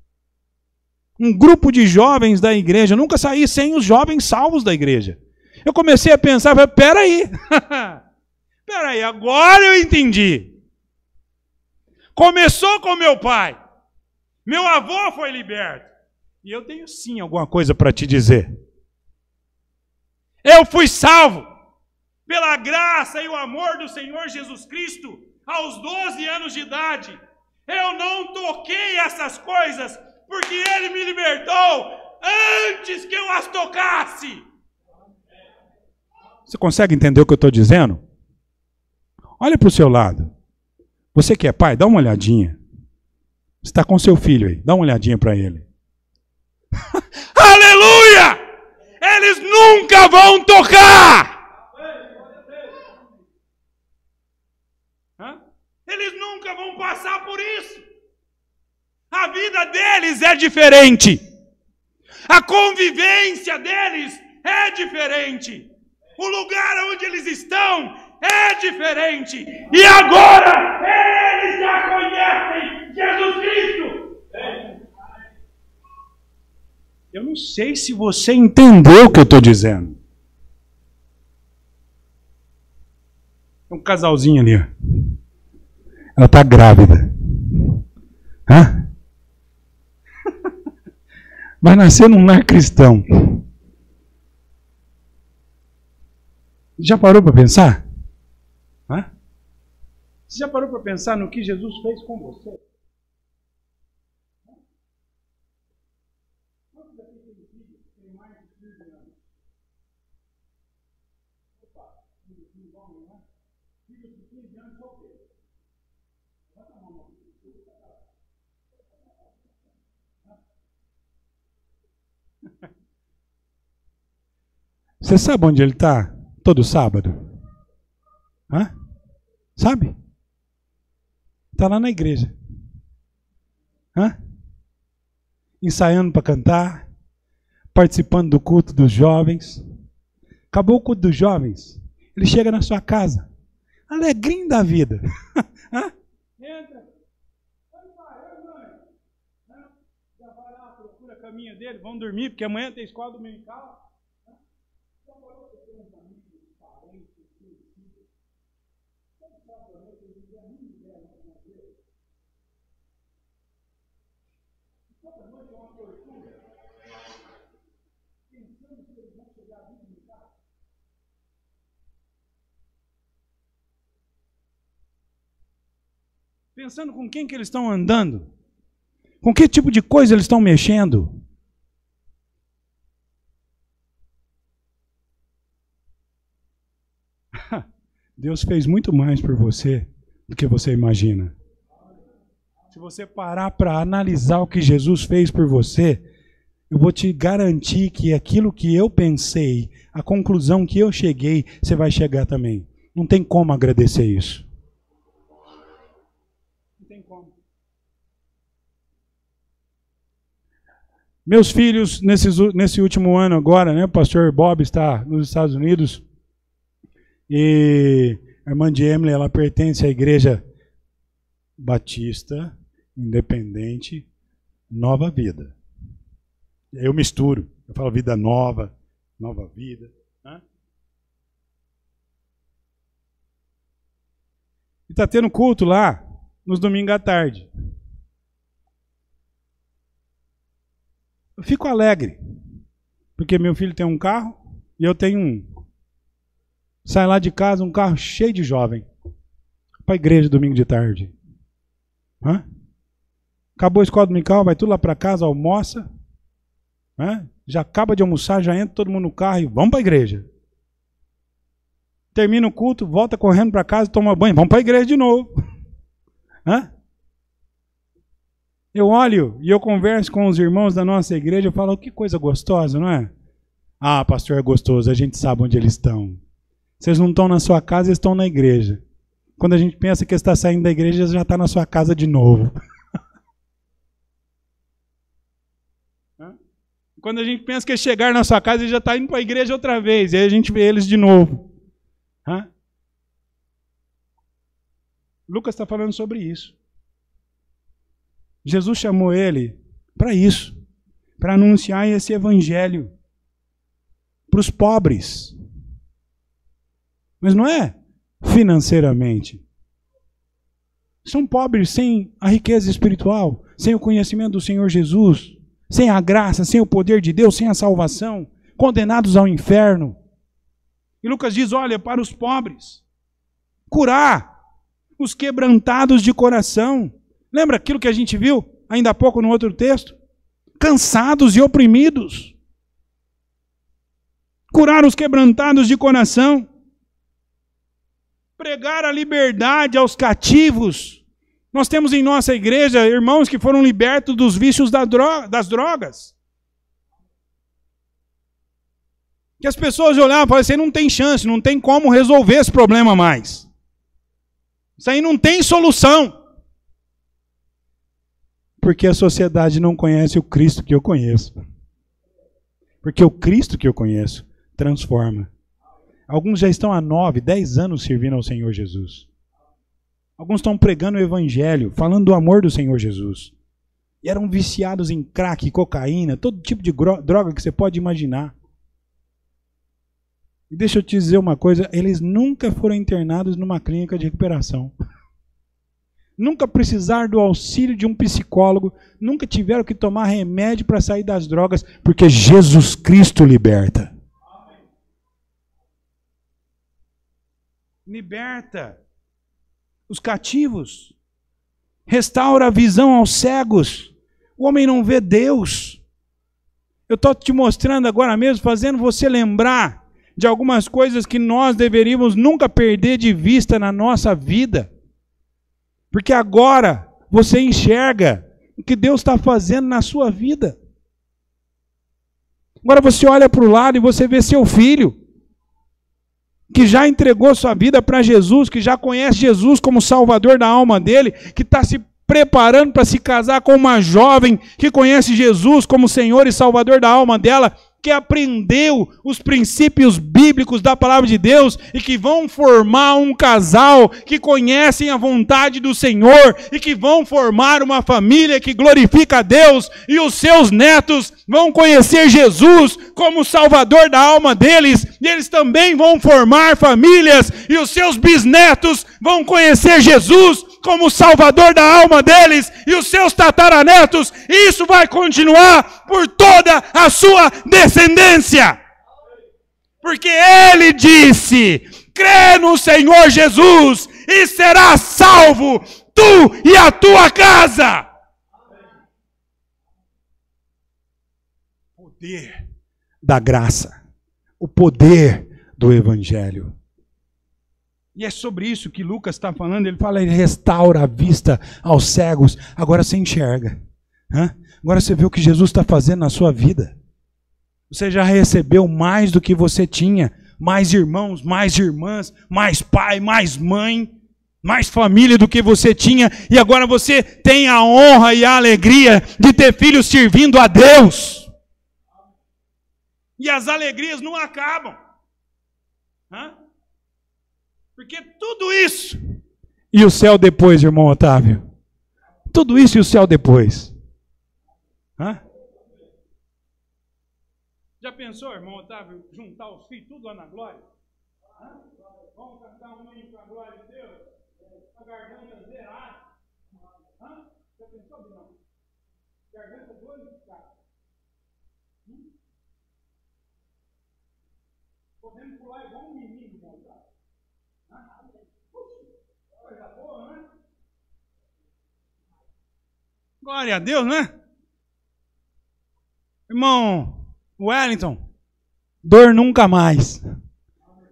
Um grupo de jovens da igreja. Nunca saí sem os jovens salvos da igreja. Eu comecei a pensar, peraí, agora eu entendi. Começou com meu pai. Meu avô foi liberto. E eu tenho sim alguma coisa para te dizer. Eu fui salvo pela graça e o amor do Senhor Jesus Cristo. Aos 12 anos de idade, eu não toquei essas coisas, porque Ele me libertou antes que eu as tocasse. Você consegue entender o que eu estou dizendo? Olha para o seu lado. Você que é pai, dá uma olhadinha. Você está com seu filho aí, dá uma olhadinha para ele. Aleluia! Eles nunca vão tocar! Eles nunca vão passar por isso. A vida deles é diferente. A convivência deles é diferente. O lugar onde eles estão é diferente. E agora eles já conhecem Jesus Cristo. Eu não sei se você entendeu o que eu estou dizendo. Tem um casalzinho ali, ó. Ela está grávida. Hã? Vai nascer num lar cristão. Já parou para pensar? Hã? Você já parou para pensar no que Jesus fez com você? Quantos aqui tem filhos que têm mais de 15 anos? Opa, filhos de homem, né? Filhos de 15 anos solteiros. Você sabe onde ele está todo sábado? Hã? Sabe? Está lá na igreja. Hã? Ensaiando para cantar, participando do culto dos jovens. Acabou o culto dos jovens, ele chega na sua casa, alegrinho da vida. Hã? Entra. Oi, pai, oi, mãe. Já vai lá, procura a caminha dele, vão dormir, porque amanhã tem escola dominical. Pensando com quem que eles estão andando, com que tipo de coisa eles estão mexendo. Deus fez muito mais por você do que você imagina. Se você parar para analisar o que Jesus fez por você, eu vou te garantir que aquilo que eu pensei, a conclusão que eu cheguei, você vai chegar também. Não tem como agradecer isso. Não tem como. Meus filhos, nesse último ano agora, né, o pastor Bob está nos Estados Unidos e a irmã de Emily, ela pertence à igreja batista, independente, Nova Vida. Eu misturo, eu falo vida nova, nova vida. Né? E está tendo culto lá, nos domingos à tarde. Eu fico alegre, porque meu filho tem um carro e eu tenho um. Sai lá de casa um carro cheio de jovem. Para a igreja domingo de tarde. Hã? Acabou a escola dominical, vai tudo lá para casa, almoça. Hã? Já acaba de almoçar, já entra todo mundo no carro e vamos para a igreja. Termina o culto, volta correndo para casa, toma banho, vamos para a igreja de novo. Hã? Eu olho e eu converso com os irmãos da nossa igreja, eu falo, que coisa gostosa, não é? Ah, pastor, é gostoso, a gente sabe onde eles estão. Vocês não estão na sua casa, eles estão na igreja. Quando a gente pensa que está saindo da igreja, já está na sua casa de novo. Quando a gente pensa que chegar na sua casa, ele já está indo para a igreja outra vez, e aí a gente vê eles de novo. Lucas está falando sobre isso. Jesus chamou ele para isso, para anunciar esse evangelho para os pobres. Mas não é financeiramente. São pobres sem a riqueza espiritual, sem o conhecimento do Senhor Jesus, sem a graça, sem o poder de Deus, sem a salvação, condenados ao inferno. E Lucas diz, olha, para os pobres, curar os quebrantados de coração. Lembra aquilo que a gente viu ainda há pouco no outro texto? Cansados e oprimidos. Curar os quebrantados de coração. Pregar a liberdade aos cativos. Nós temos em nossa igreja irmãos que foram libertos dos vícios das drogas. Que as pessoas olhavam e falavam, você não tem chance, não tem como resolver esse problema mais. Isso aí não tem solução. Porque a sociedade não conhece o Cristo que eu conheço. Porque o Cristo que eu conheço transforma. Alguns já estão há 9, 10 anos servindo ao Senhor Jesus. Alguns estão pregando o Evangelho, falando do amor do Senhor Jesus. E eram viciados em crack, cocaína, todo tipo de droga que você pode imaginar. E deixa eu te dizer uma coisa, eles nunca foram internados numa clínica de recuperação. Nunca precisaram do auxílio de um psicólogo, nunca tiveram que tomar remédio para sair das drogas, porque Jesus Cristo liberta. Liberta os cativos, restaura a visão aos cegos. O homem não vê Deus. Eu estou te mostrando agora mesmo, fazendo você lembrar de algumas coisas que nós deveríamos nunca perder de vista na nossa vida. Porque agora você enxerga o que Deus está fazendo na sua vida. Agora você olha para o lado e você vê seu filho, que já entregou sua vida para Jesus, que já conhece Jesus como Salvador da alma dele, que está se preparando para se casar com uma jovem que conhece Jesus como Senhor e Salvador da alma dela, que aprendeu os princípios bíblicos da palavra de Deus e que vão formar um casal que conhecem a vontade do Senhor e que vão formar uma família que glorifica a Deus, e os seus netos vão conhecer Jesus como Salvador da alma deles, e eles também vão formar famílias, e os seus bisnetos vão conhecer Jesus como Salvador da alma deles, e os seus tataranetos, e isso vai continuar por toda a sua descendência. Porque ele disse, crê no Senhor Jesus e serás salvo, tu e a tua casa. O poder da graça, o poder do Evangelho. E é sobre isso que Lucas está falando. Ele fala, ele restaura a vista aos cegos. Agora você enxerga. Agora você vê o que Jesus está fazendo na sua vida. Você já recebeu mais do que você tinha. Mais irmãos, mais irmãs, mais pai, mais mãe, mais família do que você tinha. E agora você tem a honra e a alegria de ter filhos servindo a Deus. E as alegrias não acabam. Porque tudo isso... E o céu depois, irmão Otávio? Tudo isso e o céu depois. Já pensou, irmão Otávio, juntar os filhos tudo lá na glória? Vamos cantar um hino para a glória de Deus? A garganta zerada. Já pensou, não? Garganta glorificada. Podemos pular igual um menino, irmão Otávio. Coisa boa, né? Glória a Deus, né? Irmão Wellington, dor nunca mais.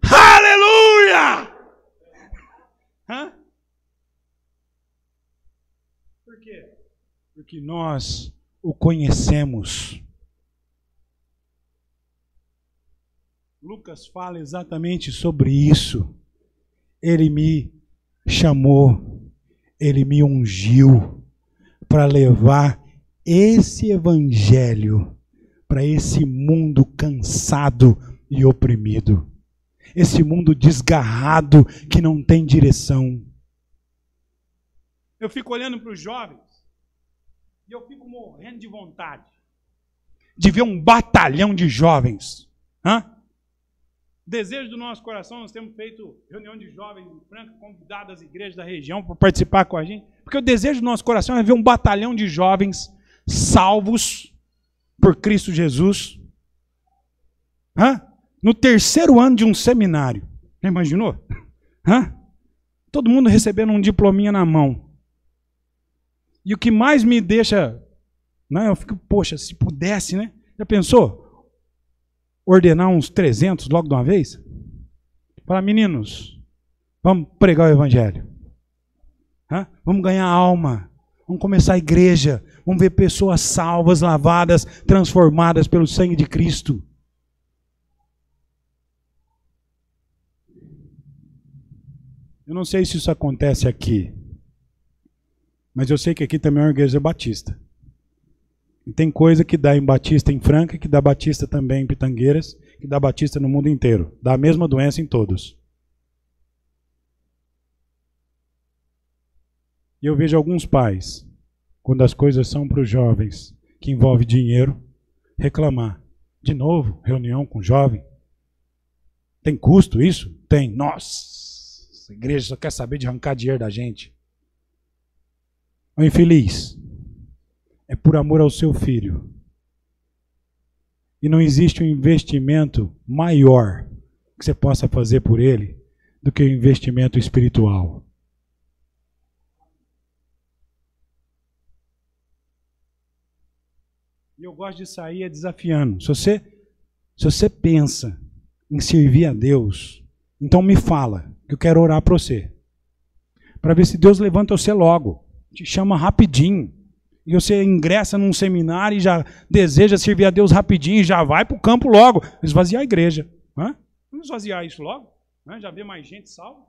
Aleluia! Por quê? Porque nós o conhecemos. Lucas fala exatamente sobre isso. Ele me chamou, ele me ungiu para levar esse evangelho para esse mundo cansado e oprimido. Esse mundo desgarrado que não tem direção. Eu fico olhando para os jovens e eu fico morrendo de vontade de ver um batalhão de jovens. Desejo do nosso coração, nós temos feito reunião de jovens em Franca, convidado as igrejas da região para participar com a gente, porque o desejo do nosso coração é ver um batalhão de jovens salvos por Cristo Jesus, no terceiro ano de um seminário. Já imaginou? Todo mundo recebendo um diplominha na mão. E o que mais me deixa, eu fico, poxa, se pudesse, né? Já pensou? Ordenar uns 300 logo de uma vez? Falar, meninos, vamos pregar o evangelho. Vamos ganhar alma. Vamos começar a igreja. Vamos ver pessoas salvas, lavadas, transformadas pelo sangue de Cristo. Eu não sei se isso acontece aqui, mas eu sei que aqui também é uma igreja batista. E tem coisa que dá em Batista em Franca, que dá Batista também em Pitangueiras, que dá Batista no mundo inteiro. Dá a mesma doença em todos. E eu vejo alguns pais, quando as coisas são para os jovens, que envolve dinheiro, reclamar. De novo, reunião com jovem. Tem custo isso? Tem. Nossa, a igreja só quer saber de arrancar dinheiro da gente. O infeliz. É por amor ao seu filho. E não existe um investimento maior que você possa fazer por ele do que o investimento espiritual. E eu gosto de sair desafiando. Se você pensa em servir a Deus, então me fala, que eu quero orar para você. Para ver se Deus levanta você logo. Te chama rapidinho. E você ingressa num seminário e já deseja servir a Deus rapidinho, já vai para o campo logo. Esvaziar a igreja. Vamos esvaziar isso logo? Já vê mais gente salva?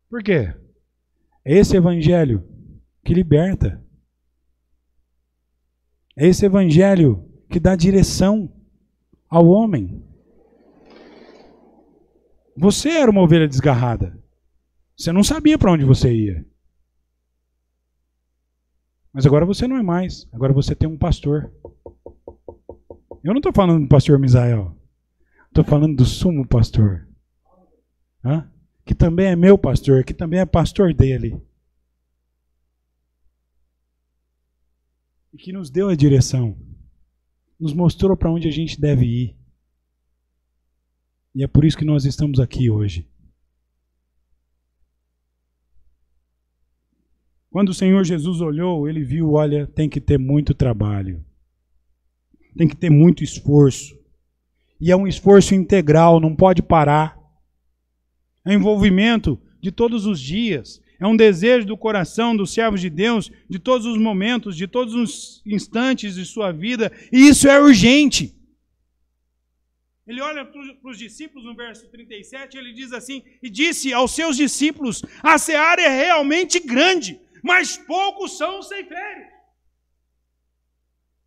Por quê? É esse evangelho que liberta. É esse evangelho que dá direção ao homem. Você era uma ovelha desgarrada. Você não sabia para onde você ia. Mas agora você não é mais. Agora você tem um pastor. Eu não estou falando do pastor Misael. Estou falando do sumo pastor. Que também é meu pastor, que também é pastor dele. E que nos deu a direção. Nos mostrou para onde a gente deve ir. E é por isso que nós estamos aqui hoje. Quando o Senhor Jesus olhou, ele viu, olha, tem que ter muito trabalho. Tem que ter muito esforço. E é um esforço integral, não pode parar. É um envolvimento de todos os dias. É um desejo do coração dos servos de Deus, de todos os momentos, de todos os instantes de sua vida. E isso é urgente. Ele olha para os discípulos no verso 37, ele diz assim, e disse aos seus discípulos, a seara é realmente grande, mas poucos são os ceifeiros.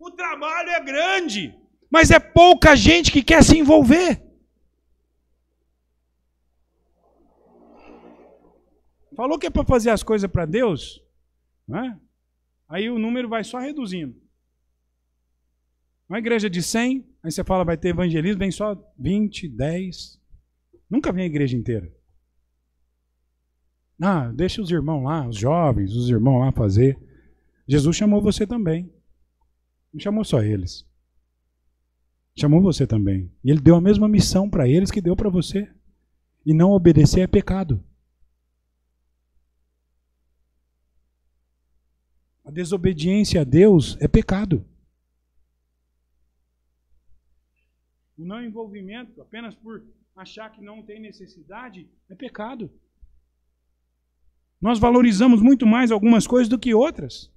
O trabalho é grande, mas é pouca gente que quer se envolver. Falou que é para fazer as coisas para Deus, né? Aí o número vai só reduzindo. Uma igreja de 100, aí você fala vai ter evangelismo, vem só 20, 10. Nunca vem a igreja inteira. Ah, deixa os irmãos lá, os jovens, os irmãos lá fazer. Jesus chamou você também. Não chamou só eles. Chamou você também. E ele deu a mesma missão para eles que deu para você. E não obedecer é pecado. A desobediência a Deus é pecado. O não envolvimento, apenas por achar que não tem necessidade, é pecado. Nós valorizamos muito mais algumas coisas do que outras.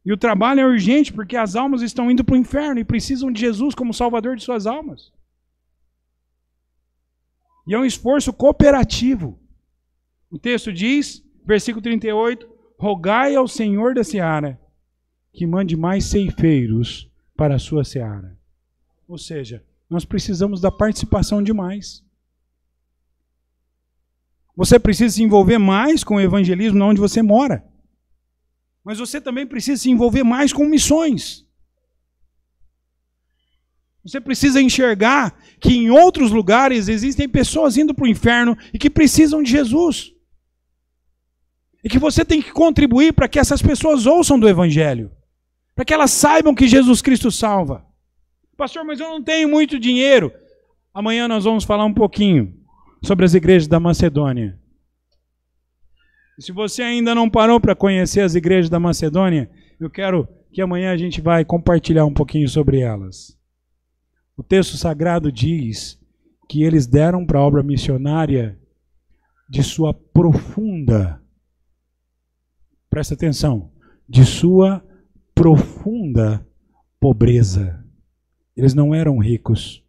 E o trabalho é urgente porque as almas estão indo para o inferno e precisam de Jesus como salvador de suas almas. E é um esforço cooperativo. O texto diz, versículo 38, rogai ao Senhor da seara que mande mais ceifeiros para a sua seara. Ou seja, nós precisamos da participação de mais. Você precisa se envolver mais com o evangelismo onde você mora. Mas você também precisa se envolver mais com missões. Você precisa enxergar que em outros lugares existem pessoas indo para o inferno e que precisam de Jesus. E que você tem que contribuir para que essas pessoas ouçam do evangelho. Para que elas saibam que Jesus Cristo salva. Pastor, mas eu não tenho muito dinheiro. Amanhã nós vamos falar um pouquinho sobre as igrejas da Macedônia. E se você ainda não parou para conhecer as igrejas da Macedônia, eu quero que amanhã a gente vai compartilhar um pouquinho sobre elas. O texto sagrado diz que eles deram para a obra missionária de sua profunda, presta atenção, de sua profunda pobreza. Eles não eram ricos.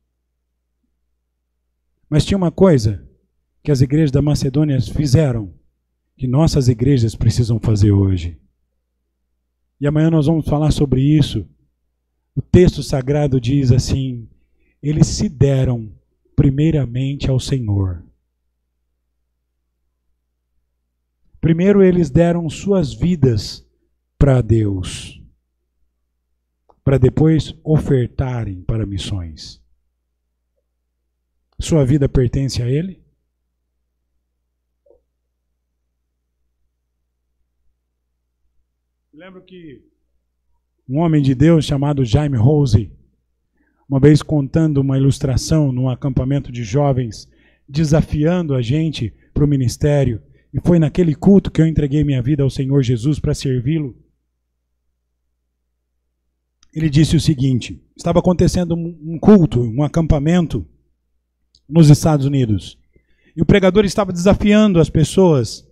Mas tinha uma coisa que as igrejas da Macedônia fizeram, que nossas igrejas precisam fazer hoje. E amanhã nós vamos falar sobre isso. O texto sagrado diz assim, eles se deram primeiramente ao Senhor. Primeiro eles deram suas vidas para Deus, para depois ofertarem para missões. Sua vida pertence a Ele? Lembro que um homem de Deus chamado Jaime Rose, uma vez contando uma ilustração num acampamento de jovens, desafiando a gente para o ministério, e foi naquele culto que eu entreguei minha vida ao Senhor Jesus para servi-lo. Ele disse o seguinte, estava acontecendo um culto, um acampamento nos Estados Unidos, e o pregador estava desafiando as pessoas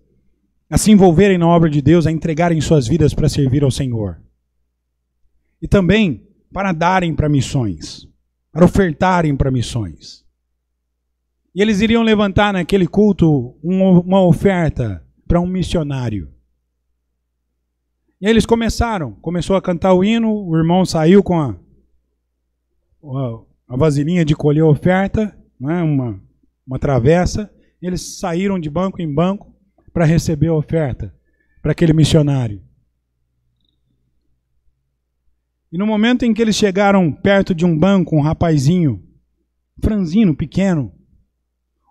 a se envolverem na obra de Deus, a entregarem suas vidas para servir ao Senhor. E também para darem para missões, para ofertarem para missões. E eles iriam levantar naquele culto uma oferta para um missionário. E aí eles começou a cantar o hino, o irmão saiu com a vasilhinha de colher a oferta, né, uma travessa, e eles saíram de banco em banco para receber a oferta para aquele missionário. E no momento em que eles chegaram perto de um banco, um rapazinho, franzino, pequeno,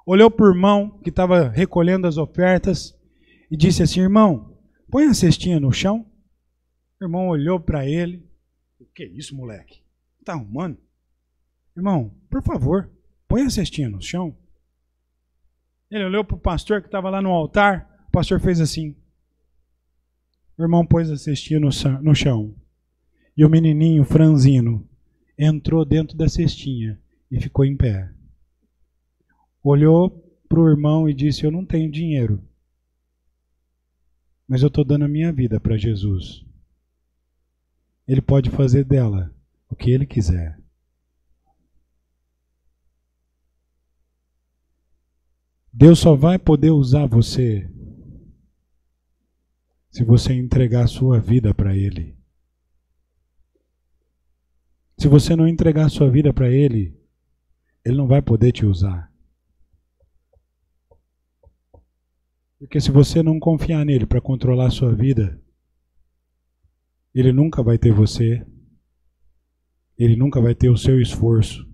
olhou para o irmão que estava recolhendo as ofertas e disse assim, irmão, põe a cestinha no chão. O irmão olhou para ele, o que é isso, moleque? Está arrumando? Irmão, por favor, põe a cestinha no chão. Ele olhou para o pastor que estava lá no altar, o pastor fez assim. O irmão pôs a cestinha no chão. E o menininho franzino entrou dentro da cestinha e ficou em pé. Olhou para o irmão e disse, eu não tenho dinheiro, mas eu estou dando a minha vida para Jesus. Ele pode fazer dela o que ele quiser. Deus só vai poder usar você se você entregar a sua vida para Ele. Se você não entregar sua vida para Ele, Ele não vai poder te usar. Porque se você não confiar nele para controlar a sua vida, Ele nunca vai ter você, Ele nunca vai ter o seu esforço,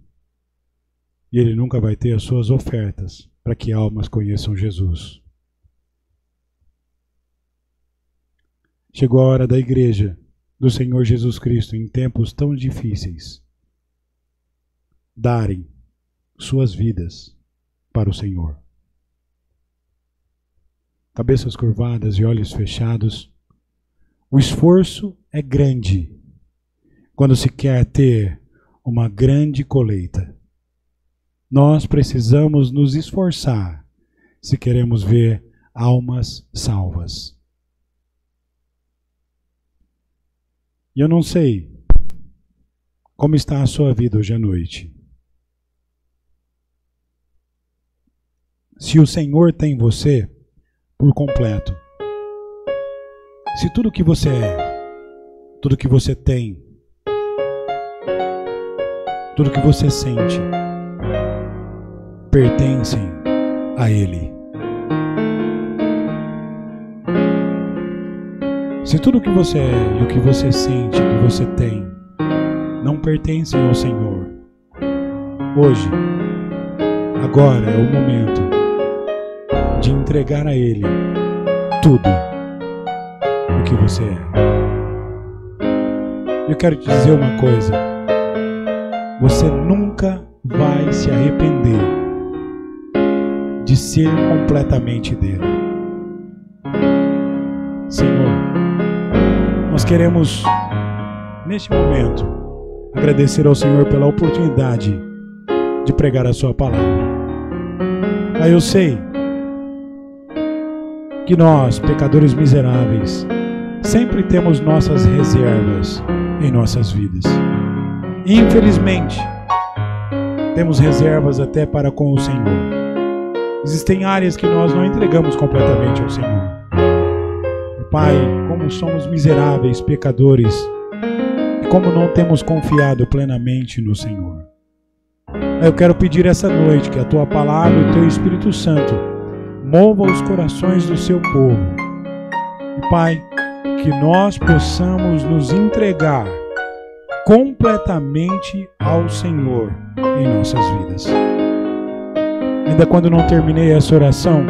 e Ele nunca vai ter as suas ofertas para que almas conheçam Jesus. Chegou a hora da igreja do Senhor Jesus Cristo, em tempos tão difíceis, darem suas vidas para o Senhor. Cabeças curvadas e olhos fechados. O esforço é grande quando se quer ter uma grande colheita. Nós precisamos nos esforçar se queremos ver almas salvas. E eu não sei como está a sua vida hoje à noite. Se o Senhor tem você por completo, se tudo que você é, tudo que você tem, tudo que você sente, pertencem a Ele. Se tudo que você é e o que você sente, o que você tem, não pertencem ao Senhor, hoje, agora é o momento de entregar a Ele tudo o que você é. Eu quero te dizer uma coisa: você nunca vai se arrepender de ser completamente dele. Senhor, nós queremos, neste momento, agradecer ao Senhor pela oportunidade de pregar a sua palavra. Pai, eu sei que nós, pecadores miseráveis, sempre temos nossas reservas em nossas vidas. E, infelizmente, temos reservas até para com o Senhor. Existem áreas que nós não entregamos completamente ao Senhor. Pai, como somos miseráveis, pecadores, e como não temos confiado plenamente no Senhor. Eu quero pedir essa noite que a Tua Palavra e o Teu Espírito Santo mova os corações do Seu povo. E, Pai, que nós possamos nos entregar completamente ao Senhor em nossas vidas. Ainda quando não terminei essa oração,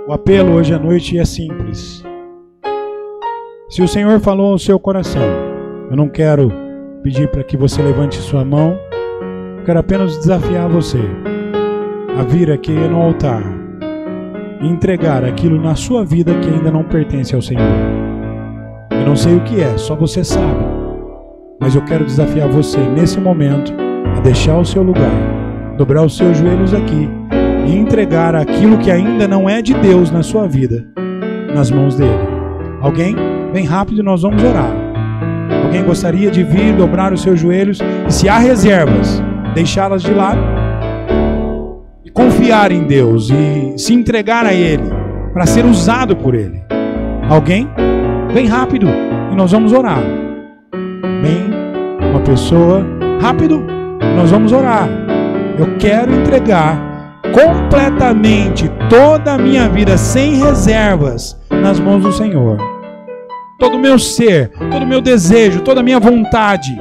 o apelo hoje à noite é simples. Se o Senhor falou ao seu coração, eu não quero pedir para que você levante sua mão, eu quero apenas desafiar você a vir aqui no altar e entregar aquilo na sua vida que ainda não pertence ao Senhor. Eu não sei o que é, só você sabe. Mas eu quero desafiar você nesse momento a deixar o seu lugar, dobrar os seus joelhos aqui e entregar aquilo que ainda não é de Deus na sua vida nas mãos dele. Alguém? Vem rápido e nós vamos orar. Alguém gostaria de vir, dobrar os seus joelhos e, se há reservas, deixá-las de lado e confiar em Deus e se entregar a Ele para ser usado por Ele. Alguém? Vem rápido e nós vamos orar. Vem uma pessoa, rápido, e nós vamos orar. Eu quero entregar completamente toda a minha vida, sem reservas, nas mãos do Senhor. Todo o meu ser, todo o meu desejo, toda a minha vontade,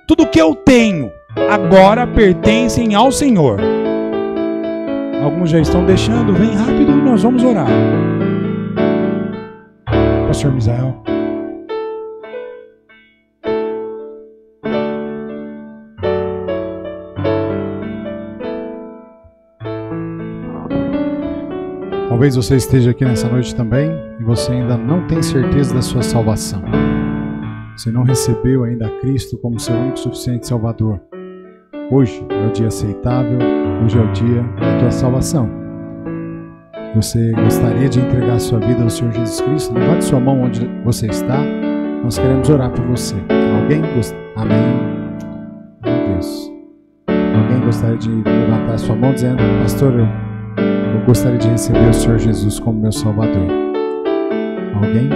tudo que eu tenho, agora pertencem ao Senhor. Alguns já estão deixando, vem rápido e nós vamos orar. Pastor Misael.
Talvez você esteja aqui nessa noite também e você ainda não tem certeza da sua salvação. Você não recebeu ainda a Cristo como seu único e suficiente Salvador. Hoje é o dia aceitável, hoje é o dia da tua salvação. Você gostaria de entregar a sua vida ao Senhor Jesus Cristo? Levante sua mão onde você está. Nós queremos orar por você. Alguém gostaria? Amém. Meu Deus. Alguém gostaria de levantar sua mão dizendo: pastor, eu gostaria de receber o Senhor Jesus como meu Salvador. Alguém?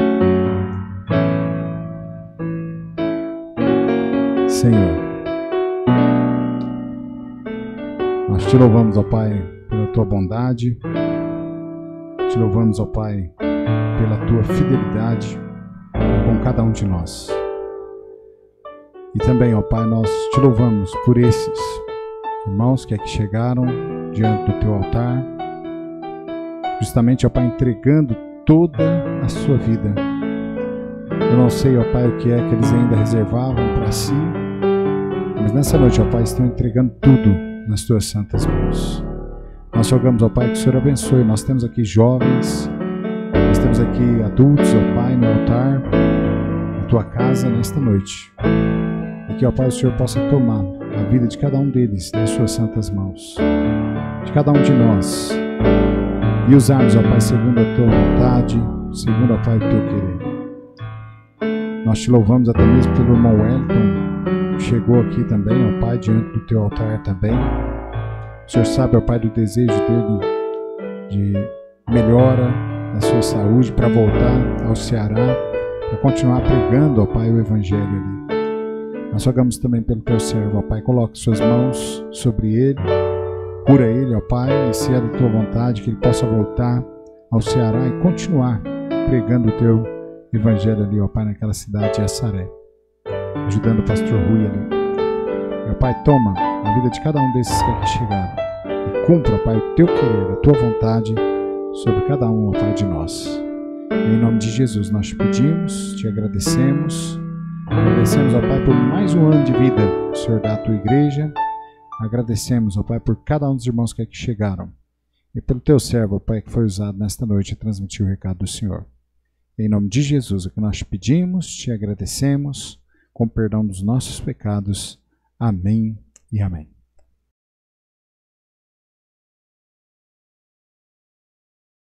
Senhor. Nós te louvamos, ó Pai, pela tua bondade. Te louvamos, ó Pai, pela tua fidelidade com cada um de nós. E também, ó Pai, nós te louvamos por esses irmãos que aqui chegaram diante do teu altar, justamente, ó Pai, entregando toda a sua vida. Eu não sei, ó Pai, o que é que eles ainda reservavam para si, mas nessa noite, ó Pai, estão entregando tudo nas tuas santas mãos. Nós rogamos, ó Pai, que o Senhor abençoe. Nós temos aqui jovens, nós temos aqui adultos, ó Pai, no altar, na tua casa, nesta noite. E que, ó Pai, o Senhor possa tomar a vida de cada um deles nas suas santas mãos, de cada um de nós, e usarmos, ó Pai, segundo a tua vontade, segundo, ó Pai, o teu querer. Nós te louvamos até mesmo pelo irmão Wellington, que chegou aqui também, ó Pai, diante do teu altar também. O Senhor sabe, ó Pai, do desejo dele de melhora da sua saúde, para voltar ao Ceará, para continuar pregando, ó Pai, o Evangelho ali. Nós rogamos também pelo teu servo, ó Pai, coloque suas mãos sobre ele, cura ele, ó Pai, e se é da tua vontade, que ele possa voltar ao Ceará e continuar pregando o teu Evangelho ali, ó Pai, naquela cidade de Assaré, ajudando o pastor Rui ali. Meu Pai, toma a vida de cada um desses que aqui chegaram e cumpra, Pai, o teu querer, a tua vontade sobre cada um, ó Pai, de nós. Em nome de Jesus nós te pedimos, te agradecemos, ó Pai, por mais um ano de vida que o Senhor dá à tua igreja. Agradecemos, ó Pai, por cada um dos irmãos que aqui chegaram e pelo teu servo, ó Pai, que foi usado nesta noite a transmitir o recado do Senhor. Em nome de Jesus, é que nós te pedimos, te agradecemos, com perdão dos nossos pecados. Amém e amém.